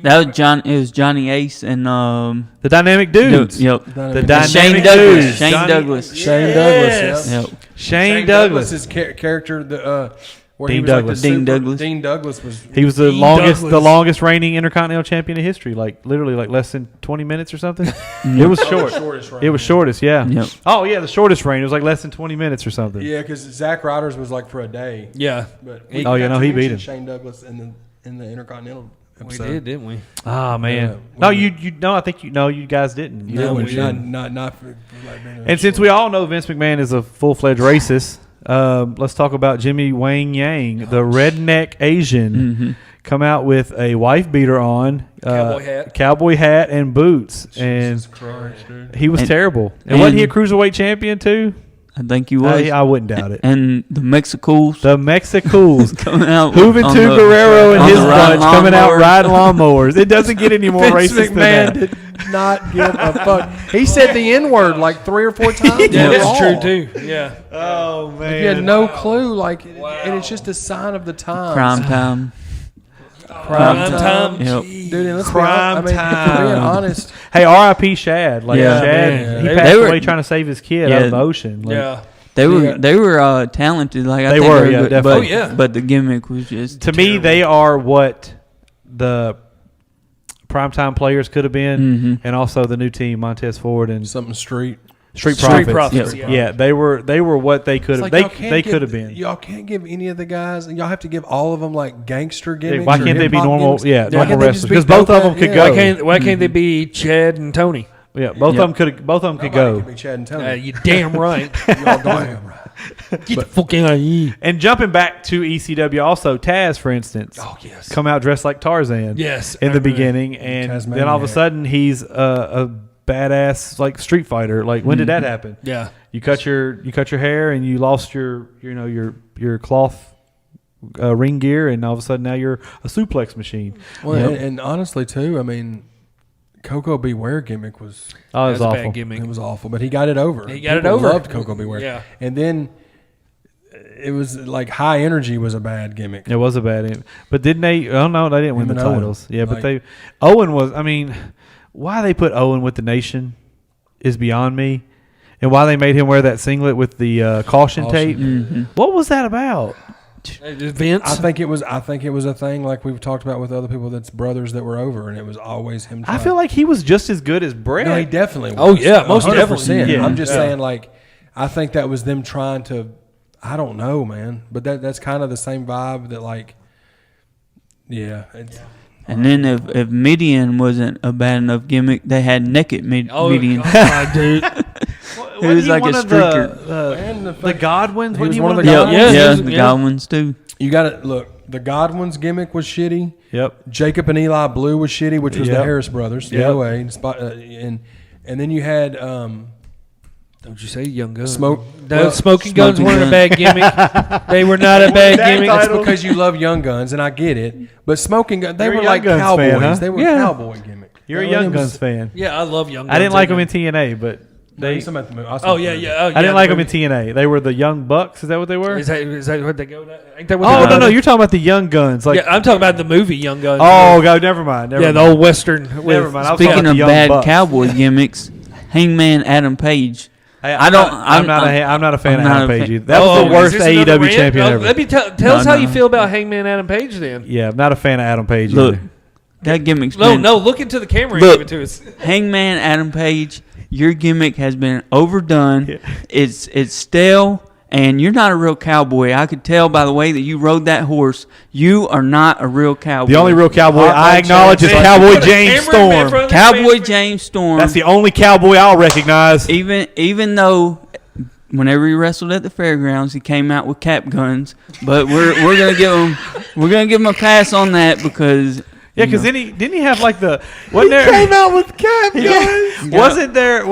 That was It was Johnny Ace and The Dynamic Dudes. Yep. The Dynamic Shane Douglas. Dudes. Shane Johnny- Douglas. Shane Yes. Douglas. Yeah. Yep. Shane Douglas. His character, where Dean he was Douglas. Like the Dean super, Douglas. Dean Douglas was. He was the Dean longest Douglas. reigning Intercontinental Champion in history. Like literally, like less than 20 minutes or something. It was short. shortest reign, It was yeah. shortest. Yeah. Yep. Oh yeah, the shortest reign. It was like less than 20 minutes or something. Yeah, because Zack Ryder's was like for a day. Yeah, But Oh, yeah, no, he beat him. Shane Douglas in the Intercontinental we episode. did, didn't we? Oh man. Yeah. No, you no. I think you guys didn't. You No, didn't. we not, didn't. not for like being And since we all know Vince McMahon is a full-fledged racist, let's talk about Jimmy Wang Yang, the redneck Asian, come out with a wife beater on, cowboy hat, and boots, Jesus Christ, dude. and he was And- terrible. And wasn't he a and- cruiserweight champion too? I think he was. I wouldn't doubt it. And the Mexicools The Mexicools. coming out. Juventud on the- Guerrero and on his the bunch coming out lawnmowers. riding lawnmowers. It doesn't get any more Vince racist McMahon than that. did not give a fuck. He said the N word like 3 or 4 times. Yeah, that's overall. true too. Yeah. Oh man. He had no clue, and it's just a sign of the times. Crime time. Prime time. Yep. Dude, and let's Crime be honest, if we're being time. honest, Hey, R.I.P. Shad. Like Yeah, Shad, man. he They- passed they were- away trying to save his kid out of the ocean. Like, Yeah. They were Yeah. talented. Like I They think were, they yeah, good, definitely. But, Oh, yeah. but the gimmick was just To me, they are what the primetime players could have been, and also the new team, Montez Ford and something street. Street Street Profits. Profits, Yeah. Yeah, they were what they could It's have. like, y'all can't They give- could have been. Y'all can't give any of the guys, and y'all have to give all of them like gangster gimmicks. Why or can't they be hip-hop normal? gimmicks. Yeah, Why normal can't they just wrestlers. be Because both of them dope could ass- go. yeah. Why can't they be Chad and Tony? Yeah, both of them could. Both of them could Nobody go. could be Chad and Tony. You damn right. Y'all damn right. Get the fuck out of here. And jumping back to ECW, also Taz, for instance, Oh yes. come out dressed like Tarzan. Yes. in I the remember that. beginning, and then all of a Tasmaniac. sudden he's a badass like Street Fighter. Like when did that happen? Yeah. You cut your hair and you lost your cloth ring gear, and all of a sudden now you're a suplex machine. Well, and honestly too, I mean, Coco Beware gimmick was it was a awful. bad gimmick. It was awful, but he got it over. People Loved Coco Beware. Yeah. And then it was like High Energy was a bad gimmick. It was a bad, but didn't they? Oh no, they didn't win the Him and Owen. titles. Yeah, but Like- Owen was. I mean, why they put Owen with the Nation is beyond me, and why they made him wear that singlet with the caution tape. Mm-hmm. What was that about? Vince. I think it was a thing like we've talked about with other people that's brothers that were over, and it was always him. I feel like he was just as good as Brett. no, he definitely was. Oh, yeah, most 100%. definitely. Yeah. I'm just Yeah. saying, like, I think that was them trying to. I don't know, man, but that's kind of the same vibe that, like, yeah. And then if Midian wasn't a bad enough gimmick, they had naked Midian. God, dude. He was like a streaker. The Godwins. He Wasn't was he one of the the Godwins. Yeah, Yeah, he was- the yeah. Godwins too. You got to look. The Godwins gimmick was shitty. Yep. Jacob and Eli Blue was shitty, which was the Yep. Harris brothers. Yep. DOA, and then you had Don't you say Young Guns? Smoke. No, well, Smoking Guns Smoking weren't a bad gimmick. They were not a bad gimmick. That's because you love Young Guns, and I get it. But Smoking Guns, they You're a were Young like Guns cowboys. fan, huh? They were Yeah. cowboy gimmick. You're a That Young was- Guns fan. Yeah, I love Young Guns. I didn't like them They- in TNA, but No, they. you're talking about the movie. I was Oh, talking yeah, about the yeah. Oh, yeah. I didn't like them the in TNA. They were the Young Bucks. Is that what they were? Is that what they go to? Ain't that what Oh they no, go no, to? you're talking about the Young Guns. Like, Yeah, I'm talking about the movie Young Guns. oh god, never mind. Never yeah, mind. the old Western. Never with- mind. I was Speaking talking about of the Young bad Bucks. cowboy gimmicks, Hangman Adam Page. Hey, I don't- I'm not a fan I'm of not Adam a Page fan. either. That was Oh, the is worst this another AEW rant? champion Oh, ever. Let me tell No, us how no. you feel about Hangman Adam Page then. Yeah, I'm not a fan of Adam Page Look, either. that gimmick's No, been, no, look into the camera and Look. give it to us. Hangman Adam Page, your gimmick has been overdone. Yeah. It's stale, and you're not a real cowboy. I could tell by the way that you rode that horse. You are not a real cowboy. The only real cowboy Hot I Rod acknowledge is James. Cowboy Put a James camera in Storm. front of the Cowboy face. James Storm. That's the only cowboy I'll recognize. Even though whenever he wrestled at the fairgrounds, he came out with cap guns. But we're gonna give him a pass on that because Yeah, because didn't he have like the wasn't there Came out with cap guns. wasn't there a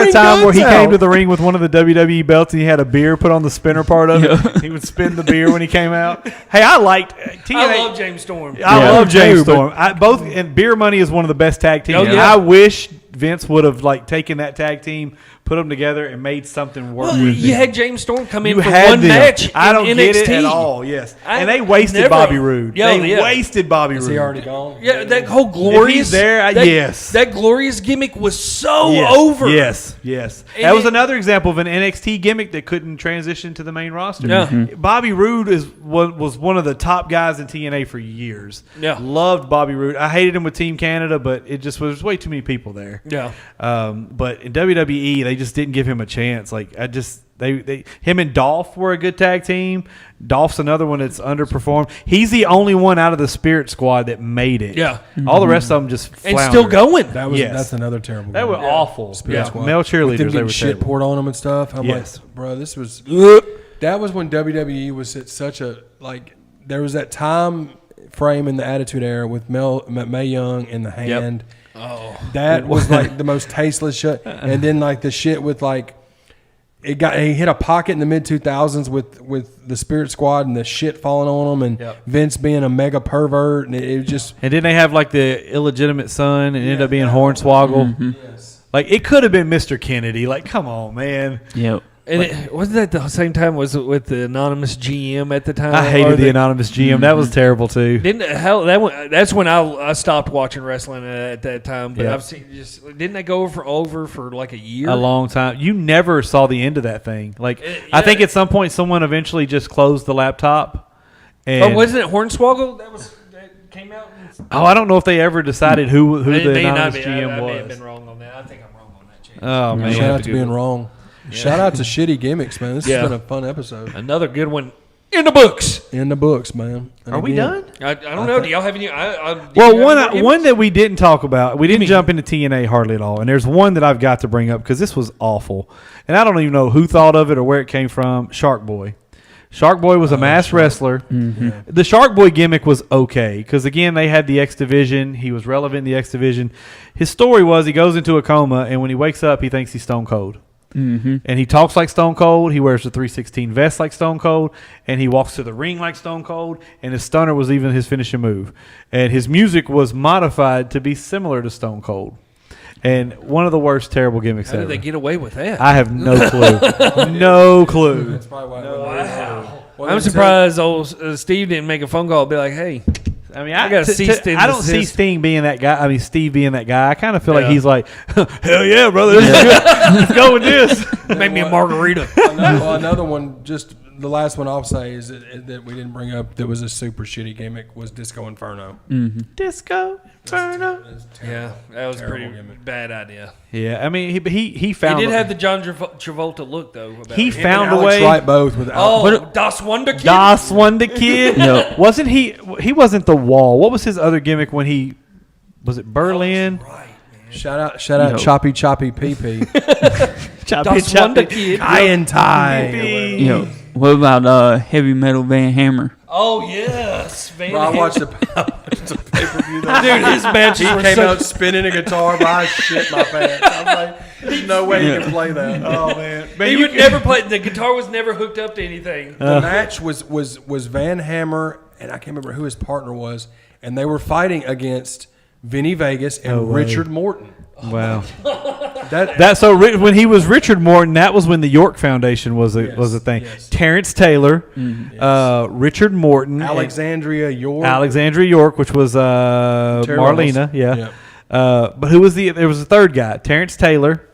bring time where he guns came out. to the ring with one of the WWE belts and he had a beer put on the spinner part of it? He would spin the beer when he came out. Hey, I liked TNA. I love James Storm. I Yeah. love James Me too, Storm. And Beer Money is one of the best tag teams. Oh, And yeah. I wish Vince would have like taken that tag team, put them together, and made something work. Well, with you them. had James Storm come in You for had one them. match. I don't in get NXT. it at all. Yes, I and they wasted never- Bobby Roode. Yeah, they yeah. wasted Bobby Is Roode. he already gone? Yeah, that whole glorious. If he's there, that, yes. That glorious gimmick was so Yes, over. Yes, yes. And That was it- another example of an NXT gimmick that couldn't transition to the main roster. Yeah. Bobby Roode was one of the top guys in TNA for years. Yeah. Loved Bobby Roode. I hated him with Team Canada, but it just was way too many people there. Yeah. But in WWE, they just didn't give him a chance. Like him and Dolph were a good tag team. Dolph's another one that's underperformed. He's the only one out of the Spirit Squad that made it. Yeah. All the rest of them just And floundered. still going. That's another terrible. They were gimmick. awful. Spirit Yeah. Squad. Male With them cheerleaders, they getting were shit terrible. poured on them and stuff. I'm Yes. like, bro, this was. That was when WWE was at such a like. There was that time frame in the Attitude Era with Mae Young in the hand. Oh. That was like the most tasteless shit. And then like the shit with like. He hit a pocket in the mid 2000s with the Spirit Squad and the shit falling on him and Yep. Vince being a mega pervert and it was just And then they have like the illegitimate son and ended up being Hornswoggle. Mm-hmm. Like it could have been Mr. Kennedy. Like, come on, man. Yep. And it, wasn't that the same time was it with the anonymous GM at the time? I Or hated the anonymous GM. That was terrible too. Didn't hell that one, that's when I stopped watching wrestling at that time. But Yeah. I've seen just didn't they go over for like a year? A long time. You never saw the end of that thing. Like yeah. I think at some point someone eventually just closed the laptop. And Or wasn't it Hornswoggle that came out? I don't know if they ever decided who It the may not anonymous be. GM I may have was. been wrong on that. I think I'm wrong on that, Chance. Oh man. shout out to being wrong. Shout out to shitty gimmicks, man. This Yeah. has been a fun episode. Another good one in the books. In the books, man. And Are we again, done? I don't know. Do y'all have any? Do Well, you have any one that we didn't talk about, we didn't me. jump into TNA hardly at all, and there's one that I've got to bring up because this was awful, and I don't even know who thought of it or where it came from. Shark Boy, Shark Boy was a masked wrestler. Mm-hmm. The Shark Boy gimmick was okay because, again, they had the X Division. He was relevant in the X Division. His story was he goes into a coma, and when he wakes up, he thinks he's Stone Cold. Mm-hmm. And he talks like Stone Cold. He wears the 316 vest like Stone Cold. And he walks to the ring like Stone Cold. And his stunner was even his finishing move. And his music was modified to be similar to Stone Cold. And one of the worst terrible gimmicks How ever. did they get away with that? I have no clue. No clue. That's probably why. Wow. Well, I'm surprised old Steve didn't make a phone call and be like, hey, I mean, I gotta see Sting I don't see assist. Sting being that guy. I mean, Steve being that guy. I kind of feel like Yeah. he's like, hell yeah, brother. This is good. Let's go with this. make me a margarita. another one, just the last one I'll say is that we didn't bring up that was a super shitty gimmick was Disco Inferno. Disco Inferno. Yeah, that was a Terrible pretty gimmick. bad idea. Yeah, I mean, he He found did have the John Travolta look, though. About He him. found a Alex way. Wright both with Oh, Das Wonder Kid? Das Wonder Kid. Yep. Wasn't he? He wasn't the Wall. What was his other gimmick when he was it Berlin? Right, man. Shout out, Yo. Choppy PP, Das Wonder Kid. Iron Tie. Yo, what about Heavy Metal Van Hammer? Oh, yes. Van Bro, I Halen. watched the pay-per-view. Dude, his matches He were came so... out spinning a guitar, but I shit my pants. I was like, there's no way he can play that. Oh man, He would never play... The guitar was never hooked up to anything. The match was Van Hammer, and I can't remember who his partner was, and they were fighting against Vinny Vegas and No way. Richard Morton. Wow. That So when he was Richard Morton, that was when the York Foundation was a thing. yes. Terrence Taylor, Richard Morton, Alexandria York. Alexandria York, which was Marlena, yeah. Yep. But who was there was a third guy? Terrence Taylor,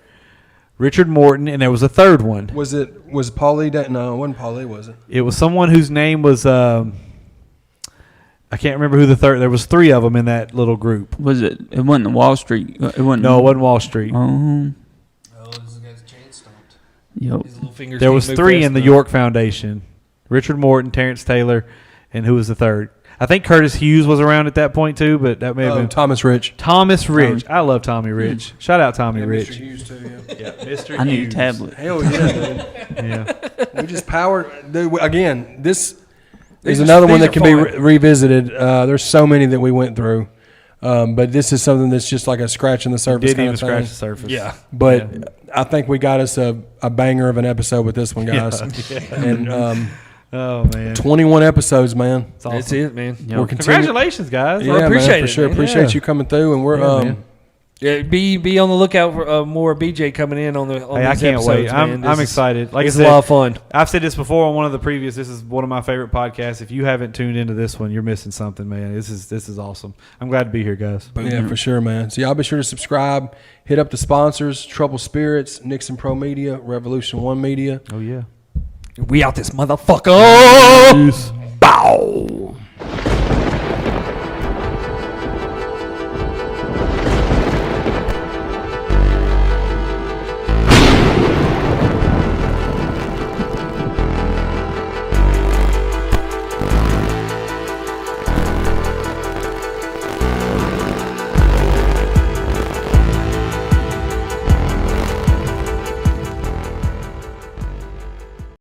Richard Morton, and there was a third one. Was Paulie? No, it wasn't Paulie, was it? It was someone whose name was I can't remember who the third. There was three of them in that little group. Was it? It wasn't Wall Street. It wasn't. No, it wasn't Wall Street. Oh, Oh, this guy's chain stomped. yo. His little fingers There can't was move three fast in the enough. York Foundation: Richard Morton, Terrence Taylor, and who was the third? I think Curtis Hughes was around at that point too, but that may have been Thomas Rich. Thomas Rich. I love Tommy Rich. Shout out Tommy Mr. Rich. Hughes too. Yeah. Yeah, Mr. I need a Hughes. tablet. Hell yeah, dude. Yeah. We just powered. Dude, again, this These is are- another one these that are can be fun. revisited. There's so many that we went through, but this is something that's just like a scratch in the surface. Didn't kind even of thing. scratch the surface. Yeah. But I think we got us a banger of an episode with this one, guys. And Oh man. 21 episodes, man. It's awesome. That's it, man. Yo. We're continuing. Congratulations, guys. Yeah, I man, appreciate for it, sure. man. Appreciate Yeah. you coming through, and we're Yeah, man. Yeah, be on the lookout for more BJ coming in on the. On Hey, I these can't episodes, wait. man. I'm excited. Like I It's said, a lot of fun. I've said this before on one of the previous. This is one of my favorite podcasts. If you haven't tuned into this one, you're missing something, man. This is awesome. I'm glad to be here, guys. Yeah, for sure, man. So y'all be sure to subscribe. Hit up the sponsors: Trouble Spirits, Nixon Pro Media, Revolution One Media. Oh yeah. We out this motherfucker. Bow.